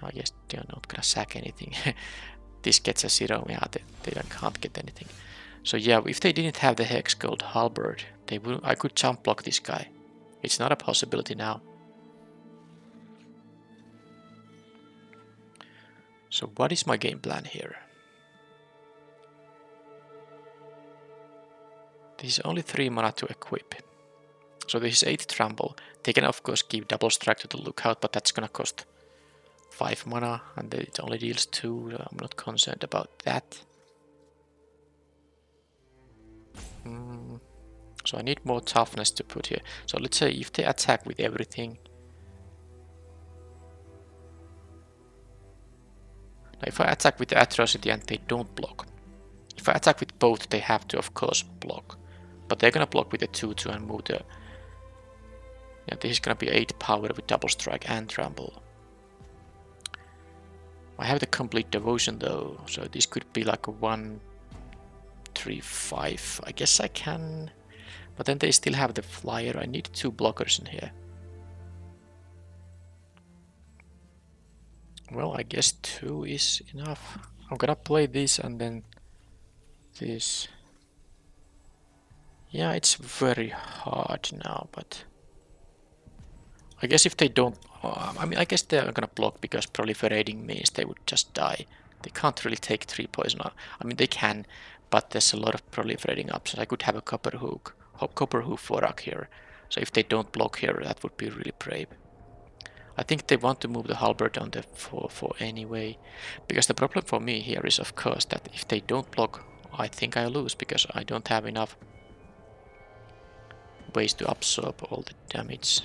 I guess they're not gonna sack anything. This gets a 0, yeah, they can't get anything. So yeah, if they didn't have the Hex Gold Halberd, I could jump block this guy. It's not a possibility now. So what is my game plan here? This is only 3 mana to equip. So this is 8 trample. They can of course give double strike to the lookout, but that's gonna cost 5 mana, and it only deals 2, so I'm not concerned about that. So I need more toughness to put here. So let's say if they attack with everything. Now if I attack with the atrocity and they don't block. If I attack with both, they have to of course block. But they're gonna block with the 2-2 and move the... Yeah, this is gonna be 8 power with double strike and trample. I have the complete devotion though, so this could be like a 1, 3, 5. I guess I can, but then they still have the flyer. I need 2 blockers in here. Well, I guess 2 is enough. I'm gonna play this and then this. Yeah, it's very hard now, but I guess if they don't, I mean, I guess they're gonna block because proliferating means they would just die. They can't really take 3 poison. I mean, they can, but there's a lot of proliferating options. I could have a copper hoof Vorak here. So if they don't block here, that would be really brave. I think they want to move the halberd on the 4-4 anyway, because the problem for me here is of course that if they don't block, I think I lose because I don't have enough ways to absorb all the damage.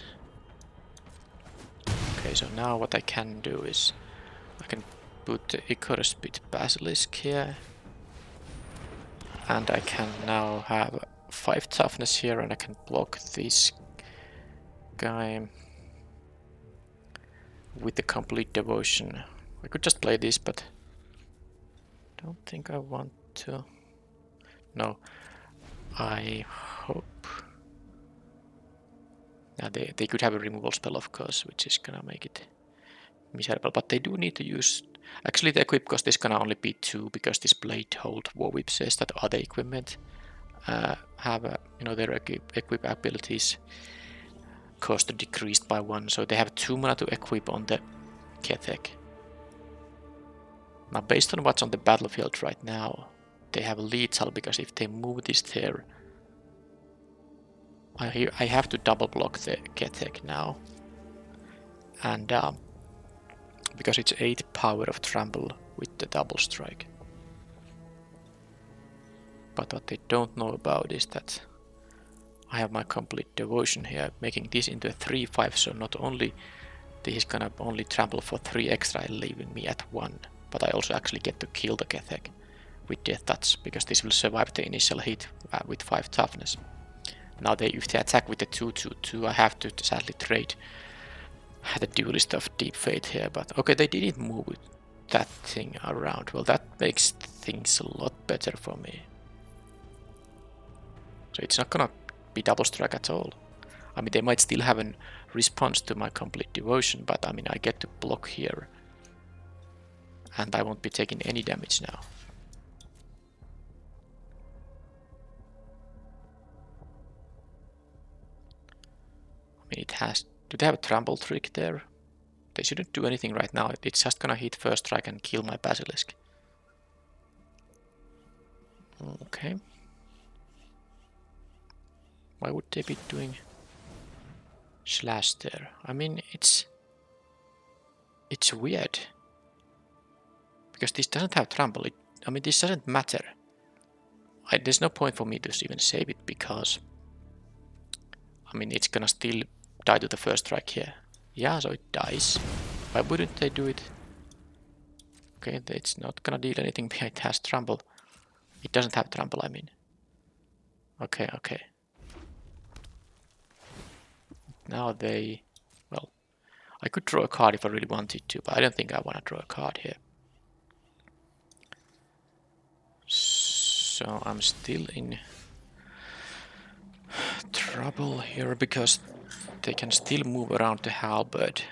Okay, so now what I can do is I can put the Icarus Pit Basilisk here, and I can now have 5 toughness here, and I can block this guy with the complete devotion. I could just play this, but don't think I want to. No, I hope. Now they could have a removal spell, of course, which is gonna make it miserable. But they do need to use. Actually, the equip cost is gonna only be 2 because this Blade Hold War Whip says that other equipment have their equip abilities cost decreased by 1, so they have 2 mana to equip on the Kethek. Now, based on what's on the battlefield right now, they have lethal because if they move this there, I have to double block the Kethek now, and because it's 8 power of trample with the double strike. But what they don't know about is that I have my complete devotion here, making this into a 3-5, so not only this is gonna only trample for 3 extra, leaving me at 1, but I also actually get to kill the Kethek with Death Touch, because this will survive the initial hit with 5 toughness. Now if they attack with the 2-2-2, I have to sadly trade the Duelist of Deep Fate here, but okay, they didn't move that thing around. Well, that makes things a lot better for me. So it's not gonna be double strike at all. I mean, they might still have a response to my complete devotion, but I mean, I get to block here. And I won't be taking any damage now. I mean, it has. Do they have a trample trick there? They shouldn't do anything right now. It's just gonna hit first strike and kill my Basilisk. Okay. Why would they be doing slash there? I mean, it's weird. Because this doesn't have trample. I mean, this doesn't matter. There's no point for me to even save it because I mean, it's gonna still die to the first strike here. Yeah, so it dies. Why wouldn't they do it? Okay, it's not gonna deal anything because it has trample. It doesn't have trample, I mean. Okay. Now they... Well, I could draw a card if I really wanted to, but I don't think I want to draw a card here. So I'm still in trouble here because they can still move around the halberd.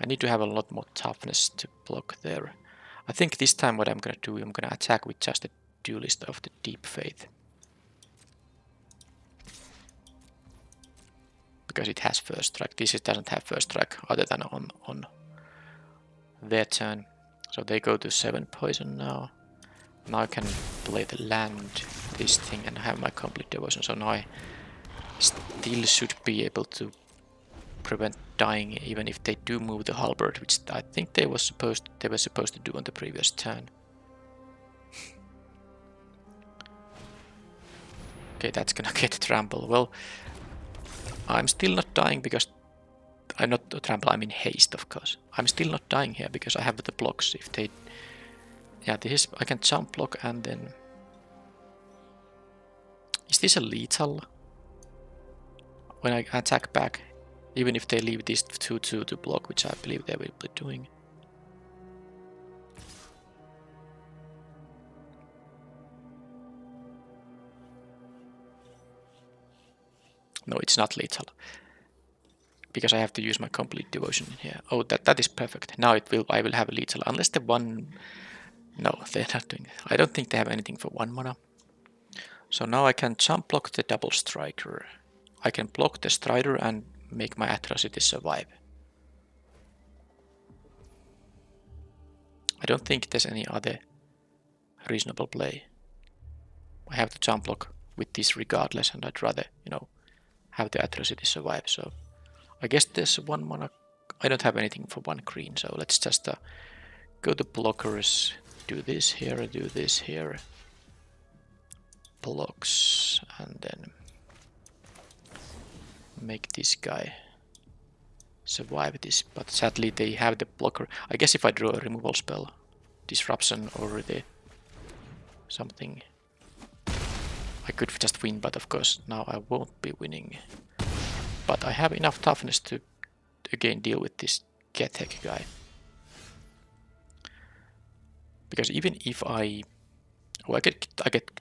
I need to have a lot more toughness to block there. I think this time what I'm gonna do, I'm gonna attack with just a Duelist of the Deep Faith. Because it has first strike. This doesn't have first strike other than on their turn. So they go to 7 poison now. Now I can play the land, this thing, and have my complete devotion. So now I still should be able to prevent dying even if they do move the halberd, which I think they were supposed to do on the previous turn. Okay, that's gonna get trample. Well, I'm still not dying because I'm not trample, I'm in haste, of course. I'm still not dying here because I have the blocks. If they... Yeah, this is... I can jump block and then... Is this a lethal? When I attack back, even if they leave this 2-2 to block, which I believe they will be doing. No, it's not lethal. Because I have to use my complete devotion in here. Oh, that is perfect. Now I will have a lethal. Unless the one... No, they're not doing it. I don't think they have anything for 1 mana. So now I can jump block the double striker. I can block the strider and make my atrocity survive. I don't think there's any other reasonable play. I have to jump block with this regardless, and I'd rather, you know, have the atrocity survive. So I guess there's 1 mana. I don't have anything for 1 green, so let's just go to blockers, do this here, blocks, and then make this guy survive this. But sadly they have the blocker. I guess if I draw a removal spell, disruption or the something, I could just win, but of course now I won't be winning. But I have enough toughness to again deal with this Gethek guy. Because even if I get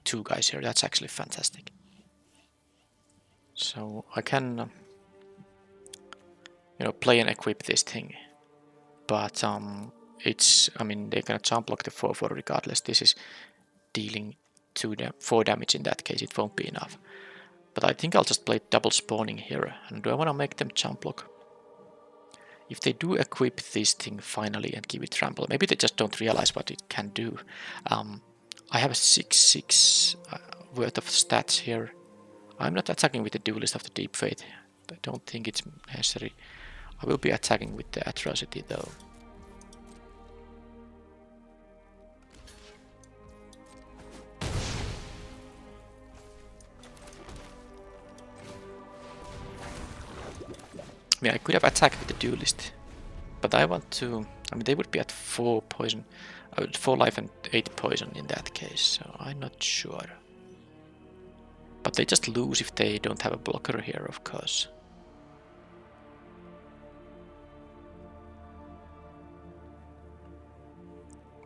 2 guys here, that's actually fantastic. So I can you know, play and equip this thing. But I mean, they're gonna jump block the 4/4 regardless. This is dealing 4 damage in that case, it won't be enough. But I think I'll just play double spawning here. And do I want to make them jump block? If they do equip this thing finally and give it trample, maybe they just don't realize what it can do. I have a 6/6 worth of stats here. I'm not attacking with the Duelist of the Deep Fate. I don't think it's necessary. I will be attacking with the Atrocity though. I mean, I could have attacked with the Duelist, but I want to. I mean, they would be at 4 poison, 4 life and 8 poison in that case, so I'm not sure. But they just lose if they don't have a blocker here, of course.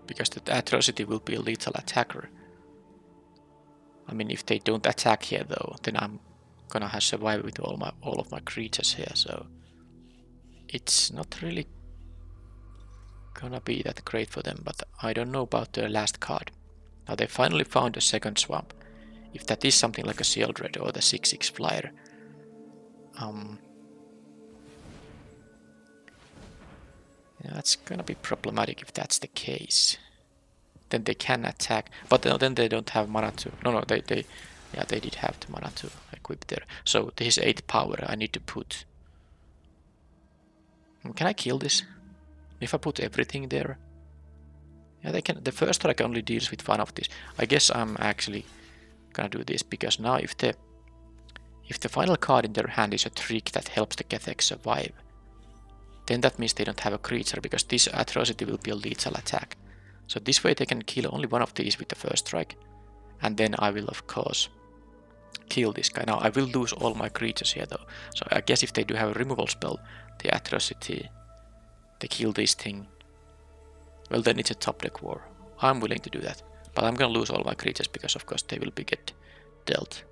Because the Atrocity will be a lethal attacker. I mean, if they don't attack here though, then I'm gonna have survived with all of my creatures here, so it's not really gonna be that great for them. But I don't know about their last card. Now they finally found a second swamp. If that is something like a Sealed Red or the 6/6 flyer, yeah, that's gonna be problematic if that's the case. Then they can attack, but then they don't have mana to. No, they did have the mana to equip there. So this is 8 power. I need to put. Can I kill this? If I put everything there, yeah, they can. The first strike only deals with 1 of these. I guess I'm actually gonna do this because now if the final card in their hand is a trick that helps the Gethek survive, then that means they don't have a creature because this Atrocity will be a lethal attack. So this way they can kill only 1 of these with the first strike, and then I will of course kill this guy. Now I will lose all my creatures here though, so I guess if they do have a removal spell, the Atrocity, they kill this thing, well then it's a top deck war. I'm willing to do that, but I'm gonna lose all my creatures because of course they will be get dealt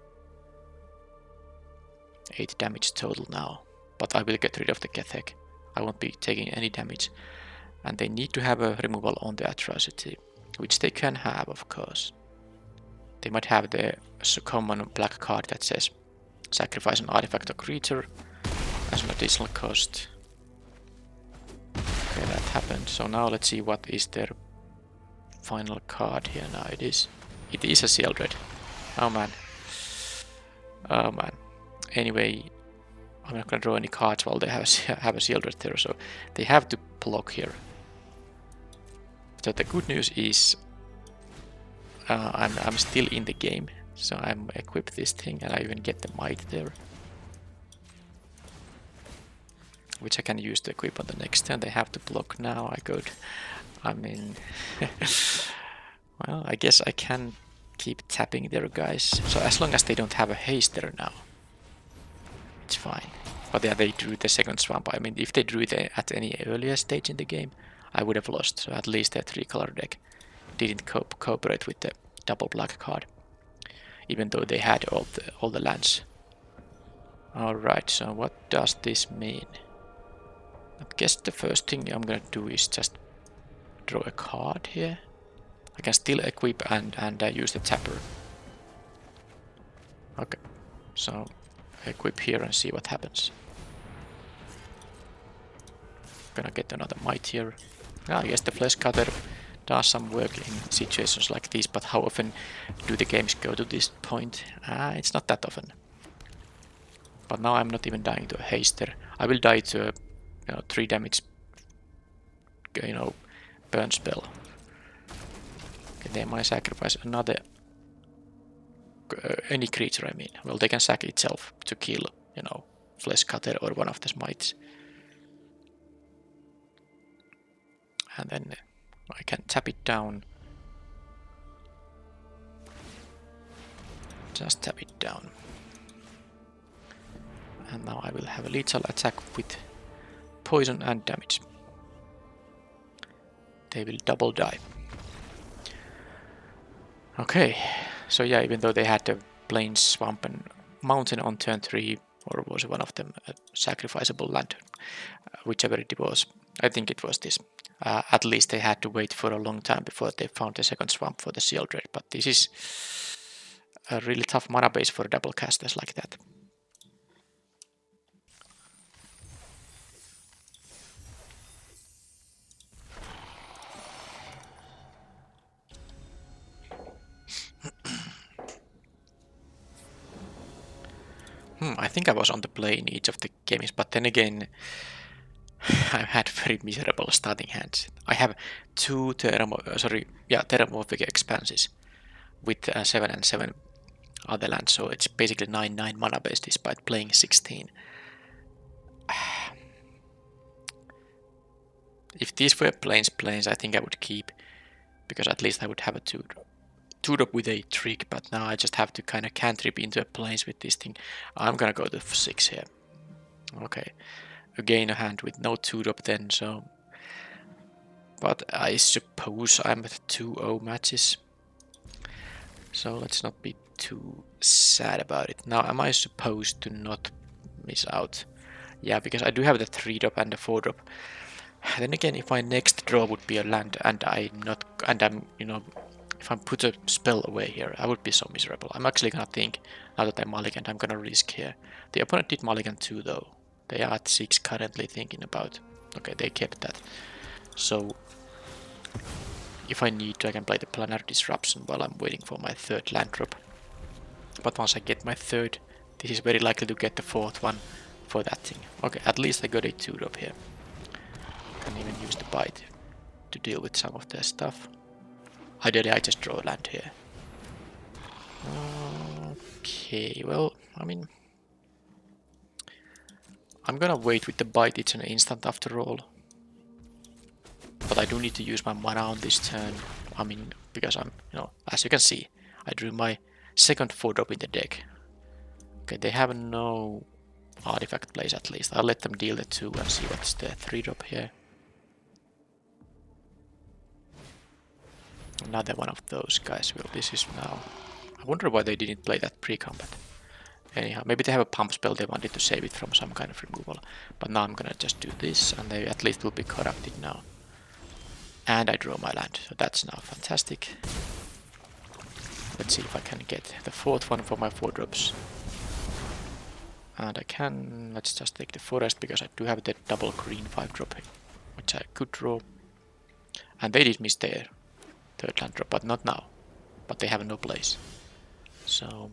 8 damage total now, but I will get rid of the Gethek. I won't be taking any damage. And they need to have a removal on the Atrocity, which they can have, of course. They might have the common black card that says sacrifice an artifact or creature as an additional cost. Okay, that happened. So now let's see what is their final card here. Now it is a Sealed Red. Oh man. Oh man. Anyway, I'm not gonna draw any cards while they have a Sealed Red there, so they have to block here. So the good news is I'm still in the game, so I'm equipped this thing and I even get the might there, which I can use to equip on the next turn. They have to block now. I mean, well, I guess I can keep tapping their guys. So as long as they don't have a haste there now, it's fine. But yeah, they drew the second swamp. I mean, if they drew it at any earlier stage in the game, I would have lost. So at least their 3-color deck didn't cooperate with the double black card, even though they had all the lands. Alright, so what does this mean? I guess the first thing I'm gonna do is just draw a card here. I can still equip and use the tapper. Okay, so equip here and see what happens. gonna get another might here. I guess the flesh cutter does some work in situations like this, but how often do the games go to this point? It's not that often. But now I'm not even dying to a haster. I will die to a 3 damage burn spell. Okay, they might sacrifice another any creature, I mean. Well, they can sack itself to kill, flesh cutter or one of the smites. And then I can tap it down. Just tap it down. And now I will have a lethal attack with poison and damage. They will double die. Okay, so yeah, even though they had the plains, swamp and mountain on turn 3, or was one of them a sacrificable land, whichever it was, I think it was this. At least they had to wait for a long time before they found the second swamp for the shield raid, but this is a really tough mana base for double casters like that. I think I was on the play in each of the games, but then again, I've had very miserable starting hands. I have 2 Terramorphic expanses with 7 and 7 other lands, so it's basically 9/9 mana base despite playing 16. If these were plains, I think I would keep, because at least I would have a 2-drop with a trick, but now I just have to kind of cantrip into a plains with this thing. I'm gonna go to 6 here. Okay, again a hand with no 2-drop then, so... But I suppose I'm at 2-0 matches. So let's not be too sad about it. Now, am I supposed to not miss out? Yeah, because I do have the 3-drop and the 4-drop. Then again, if my next draw would be a land and if I put a spell away here, I would be so miserable. I'm actually gonna think, now that I'm mulliganed, I'm gonna risk here. The opponent did mulligan too, though. They are at 6 currently thinking about. Okay, they kept that. So, if I need to, I can play the Planar Disruption while I'm waiting for my 3rd land drop. But once I get my 3rd, this is very likely to get the 4th one for that thing. Okay, at least I got a 2-drop here. Can even use the bite to deal with some of their stuff. Ideally, I just draw a land here. Okay, well, I mean... I'm gonna wait with the bite, it's an instant after all. But I do need to use my mana on this turn. I mean, because I'm, as you can see, I drew my 2nd 4-drop in the deck. Okay, they have no artifact plays at least. I'll let them deal the 2 and see what's the 3-drop here. Another one of those guys. Well, this is now... I wonder why they didn't play that pre-combat. Anyhow, maybe they have a pump spell, they wanted to save it from some kind of removal. But now I'm gonna just do this, and they at least will be corrupted now. And I draw my land, so that's now fantastic. Let's see if I can get the 4th one for my 4-drops. And I can... Let's just take the forest, because I do have the double green 5-drop, which I could draw. And they did miss their 3rd land drop, but not now. But they have no place. So...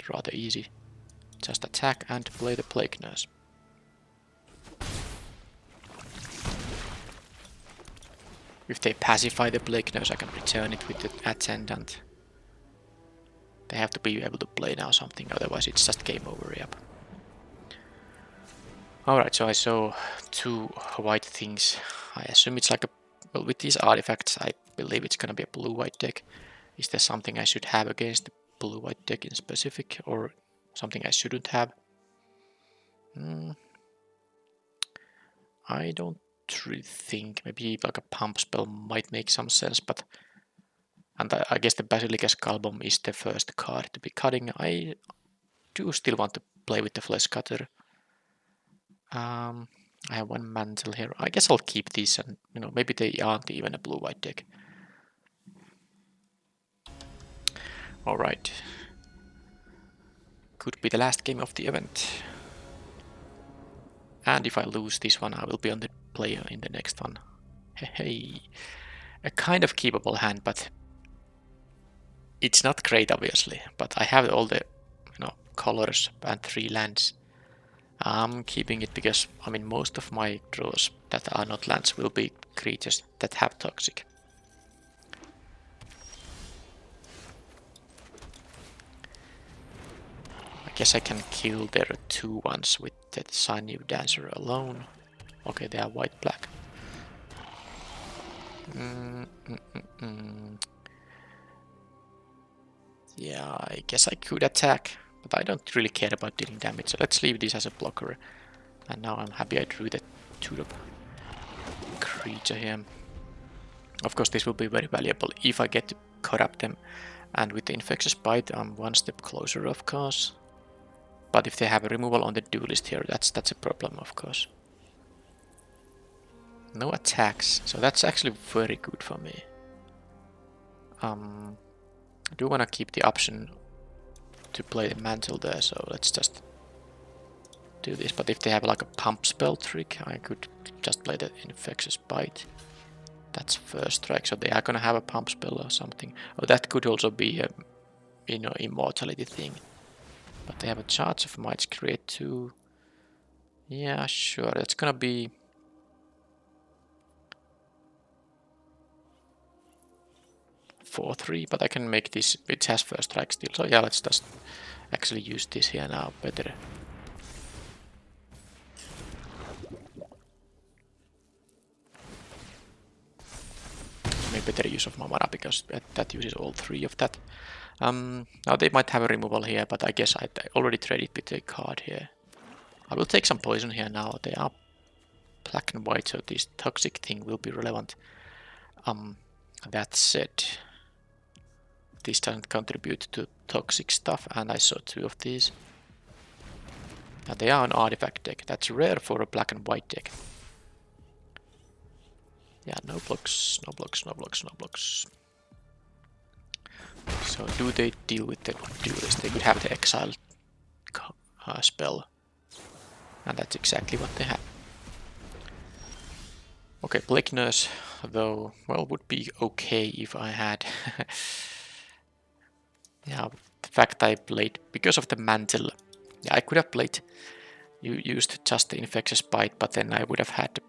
rather easy. Just attack and play the Plague Nurse. If they pacify the Plague Nurse, I can return it with the Attendant. They have to be able to play now something, otherwise it's just game over, yep. Alright, so I saw 2 white things. I assume it's like a... Well, with these artifacts, I believe it's gonna be a blue-white deck. Is there something I should have against the blue-white deck in specific, or something I shouldn't have? I don't really think. Maybe like a pump spell might make some sense, but... And I guess the Basilica Skullbomb is the first card to be cutting. I do still want to play with the Flesh Cutter. I have 1 mantle here. I guess I'll keep these, and maybe they aren't even a blue-white deck. Alright. Could be the last game of the event. And if I lose this one, I will be on the player in the next one. Hey, a kind of keepable hand, but it's not great, obviously. But I have all the, colors and 3 lands. I'm keeping it because, I mean, most of my draws that are not lands will be creatures that have toxic. I guess I can kill their 2 ones with that Sinew Dancer alone. Okay, they are white-black. Yeah, I guess I could attack, but I don't really care about dealing damage, so let's leave this as a blocker. And now I'm happy I drew the tulip creature here. Of course, this will be very valuable if I get to corrupt them, and with the Infectious Bite I'm one step closer, of course. But if they have a removal on the duelist here, that's a problem, of course. No attacks, so that's actually very good for me. I do want to keep the option to play the mantle there, so let's just do this. But if they have like a pump spell trick, I could just play the Infectious Bite. That's first strike, so they are gonna have a pump spell or something. Oh, that could also be a, immortality thing. But they have a Charge of Might, create 2. Yeah, sure, that's gonna be... for 3, but I can make this, it has first strike still, so yeah, let's just actually use this here now better. Make better use of my mana because that uses all 3 of that. Now they might have a removal here, but I guess I already traded with a card here. I will take some poison here now. They are black and white, so this toxic thing will be relevant. That said, this doesn't contribute to toxic stuff, and I saw 2 of these. And they are an artifact deck. That's rare for a black and white deck. Yeah, no blocks, no blocks, no blocks, no blocks. So do they deal with the duelist? They could have the exile spell. And that's exactly what they have. Okay, Plague Nurse, though, well, would be okay if I had... yeah, the fact I played, because of the mantle, yeah, I could have played, used just the Infectious Bite, but then I would have had...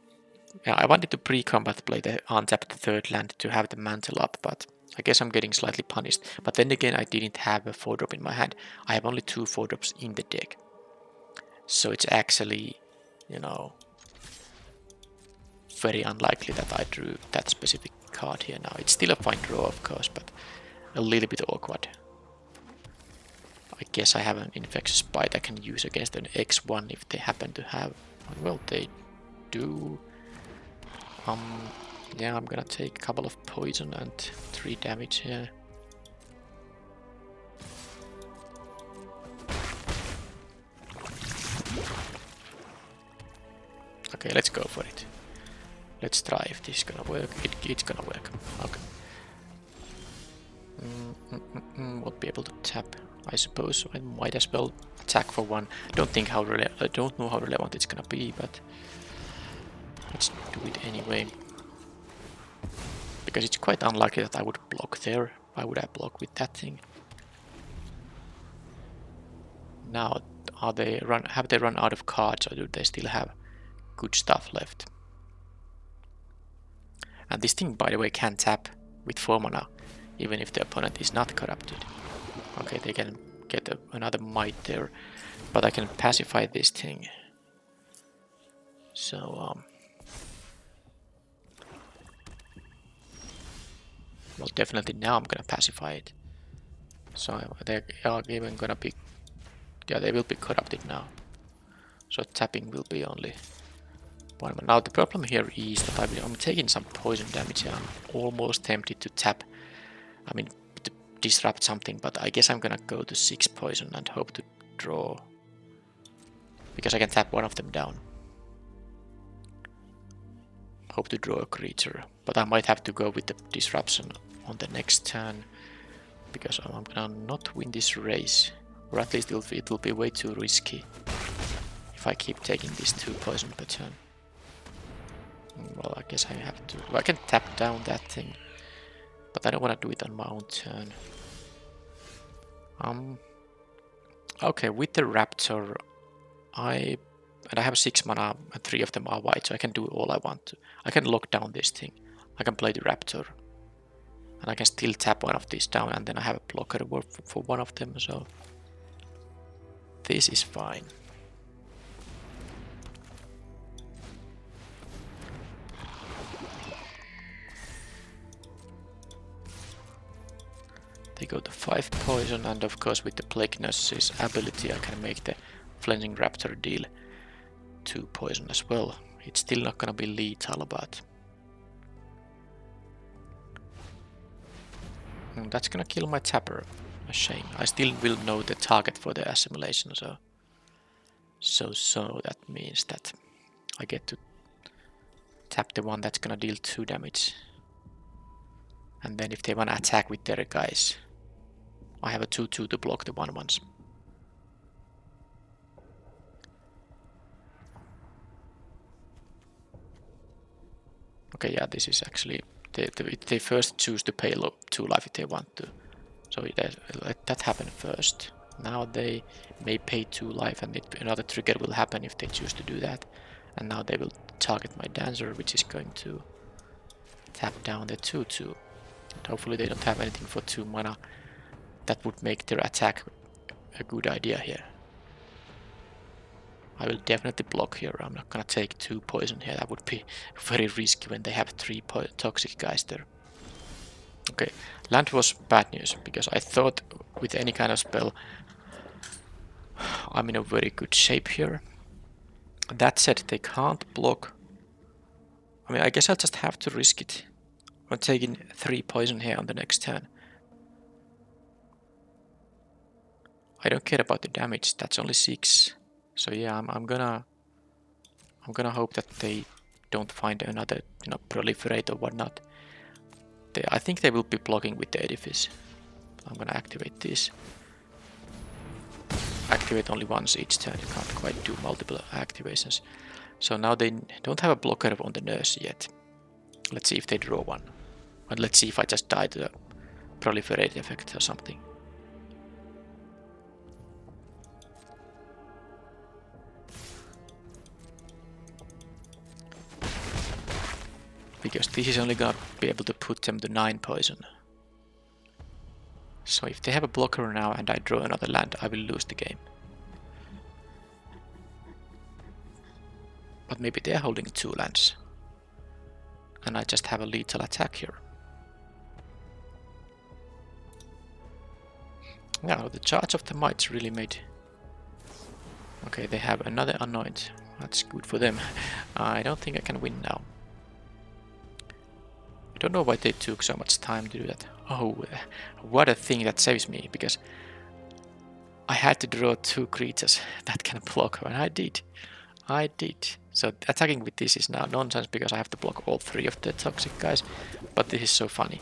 Yeah, I wanted to pre-combat play the untapped 3rd land to have the mantle up, but I guess I'm getting slightly punished. But then again, I didn't have a 4-drop in my hand. I have only 2 4-drops in the deck. So it's actually, very unlikely that I drew that specific card here now. It's still a fine draw, of course, but a little bit awkward. I guess I have an Infectious Bite I can use against an X1 if they happen to have. Well, they do. Yeah, I'm gonna take a couple of poison and 3 damage here. Okay, let's go for it. Let's try if this is gonna work. It's gonna work. Okay. Won't be able to tap, I suppose. I might as well attack for 1. I don't know how relevant it's gonna be, but let's do it anyway. Because it's quite unlikely that I would block there. Why would I block with that thing? Now, have they run out of cards, or do they still have good stuff left? And this thing, by the way, can tap with 4 mana, even if the opponent is not corrupted. Okay, they can get another might there, but I can pacify this thing. So, well, definitely now I'm gonna pacify it. So they are even gonna be... Yeah, they will be corrupted now. So tapping will be only 1. Now the problem here is that I'm taking some poison damage here. I'm almost tempted to tap. I mean, to disrupt something, but I guess I'm gonna go to 6 poison and hope to draw. Because I can tap one of them down. Hope to draw a creature. But I might have to go with the disruption on the next turn. Because I'm gonna not win this race. Or at least it will be way too risky if I keep taking these 2 poison per turn. Well, I guess I have to... Well, I can tap down that thing, but I don't want to do it on my own turn. Okay, with the Raptor, I have 6 mana and 3 of them are white, so I can do all I want to. I can lock down this thing. I can play the Raptor. And I can still tap one of these down, and then I have a blocker for one of them, so this is fine. They go to 5 poison, and of course with the Plague Nurse's ability I can make the Flensing Raptor deal 2 poison as well. It's still not gonna be lethal, but... that's gonna kill my tapper. A shame. I still will know the target for the assimilation, so that means that I get to tap the one that's gonna deal 2 damage. And then if they wanna attack with their guys, I have a 2/2 to block the 1/1s. Okay, yeah, this is actually... they first choose to pay 2 life if they want to. So let that happen first. Now they may pay 2 life, and another trigger will happen if they choose to do that. And now they will target my Dancer, which is going to tap down the 2/2. And hopefully they don't have anything for 2 mana that would make their attack a good idea here. I will definitely block here. I'm not gonna take 2 poison here. That would be very risky when they have 3 toxic guys there. Okay, land was bad news, because I thought with any kind of spell I'm in a very good shape here. That said, they can't block. I mean, I guess I'll just have to risk it. I'm taking 3 poison here on the next turn. I don't care about the damage, that's only 6. So yeah, I'm gonna hope that they don't find another, proliferate or whatnot. I think they will be blocking with the edifice. I'm gonna activate this. Activate only once each turn, you can't quite do multiple activations. So now they don't have a blocker on the nurse yet. Let's see if they draw one. And let's see if I just die to the proliferate effect or something. Because this is only gonna be able to put them to 9 poison. So if they have a blocker now and I draw another land, I will lose the game. But maybe they're holding 2 lands. And I just have a lethal attack here. Now the charge of the mites really made... Okay, they have another anoint. That's good for them. I don't think I can win now. I don't know why they took so much time to do that. Oh, what a thing that saves me, because I had to draw 2 creatures that can block, and I did. So attacking with this is now nonsense, because I have to block all 3 of the toxic guys, but this is so funny.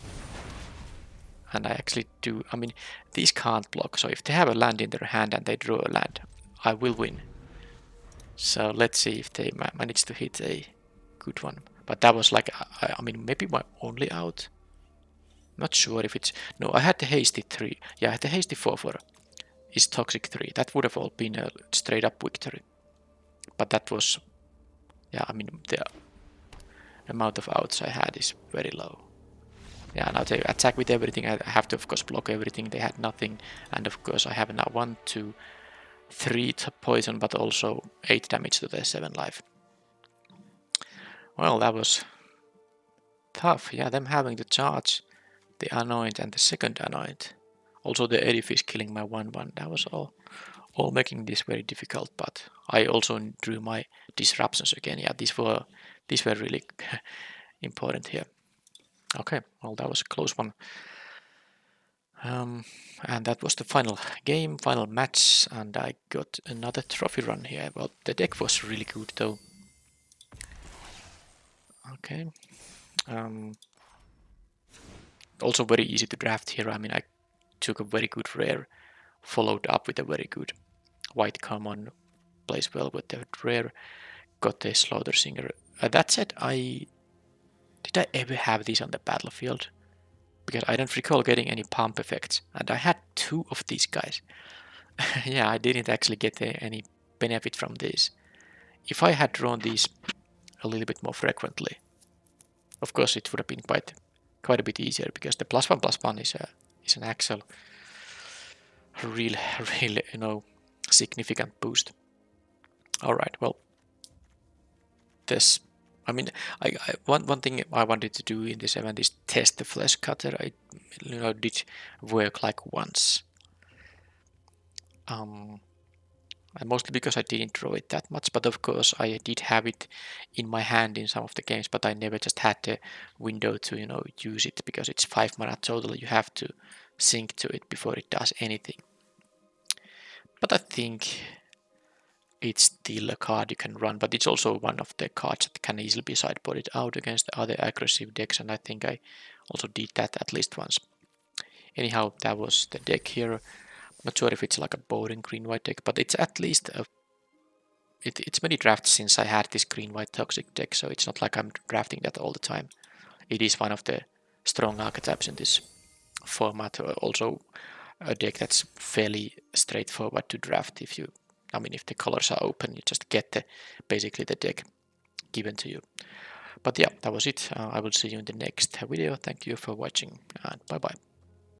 And I actually do, I mean, these can't block, so if they have a land in their hand and they draw a land, I will win. So let's see if they manage to hit a good one. But that was like, I mean, maybe my only out. Not sure if it's... No, I had the hasty 3. Yeah, I had the hasty 4/4. Is toxic 3. That would have all been a straight up victory. But that was... Yeah, I mean, the amount of outs I had is very low. Yeah, now they attack with everything. I have to, of course, block everything. They had nothing. And of course, I have now 1, 2, 3 poison, but also 8 damage to their 7 life. Well, that was tough. Yeah, them having the charge, the anoint, and the second anoint. Also the edifice killing my 1/1. That was all making this very difficult. But I also drew my disruptions again. Yeah, these were really important here. Okay, well, that was a close one. And that was the final game, final match, and I got another trophy run here. Well, the deck was really good though. Okay. Also very easy to draft here. I mean, I took a very good rare, followed up with a very good white common, plays well with the rare. Got the Slaughter Singer. That said, did I ever have these on the battlefield? Because I don't recall getting any pump effects, and I had 2 of these guys. Yeah, I didn't actually get any benefit from these. If I had drawn these a little bit more frequently, of course it would have been quite a bit easier, because the +1/+1 is an actual real significant boost. All right, well, this. I mean, one thing I wanted to do in this event is test the flesh cutter. I did work like once. And mostly because I didn't draw it that much, but of course I did have it in my hand in some of the games, but I never just had the window to use it, because it's 5 mana total. You have to sync to it before it does anything. But I think it's still a card you can run, but it's also one of the cards that can easily be sideboarded out against the other aggressive decks, and I think I also did that at least once. Anyhow, that was the deck here. I'm not sure if it's like a boring green-white deck, but it's at least it's many drafts since I had this green-white toxic deck, so it's not like I'm drafting that all the time. It is one of the strong archetypes in this format. Also a deck that's fairly straightforward to draft. If the colors are open, you just get basically the deck given to you. But yeah, that was it. I will see you in the next video. Thank you for watching, and bye bye.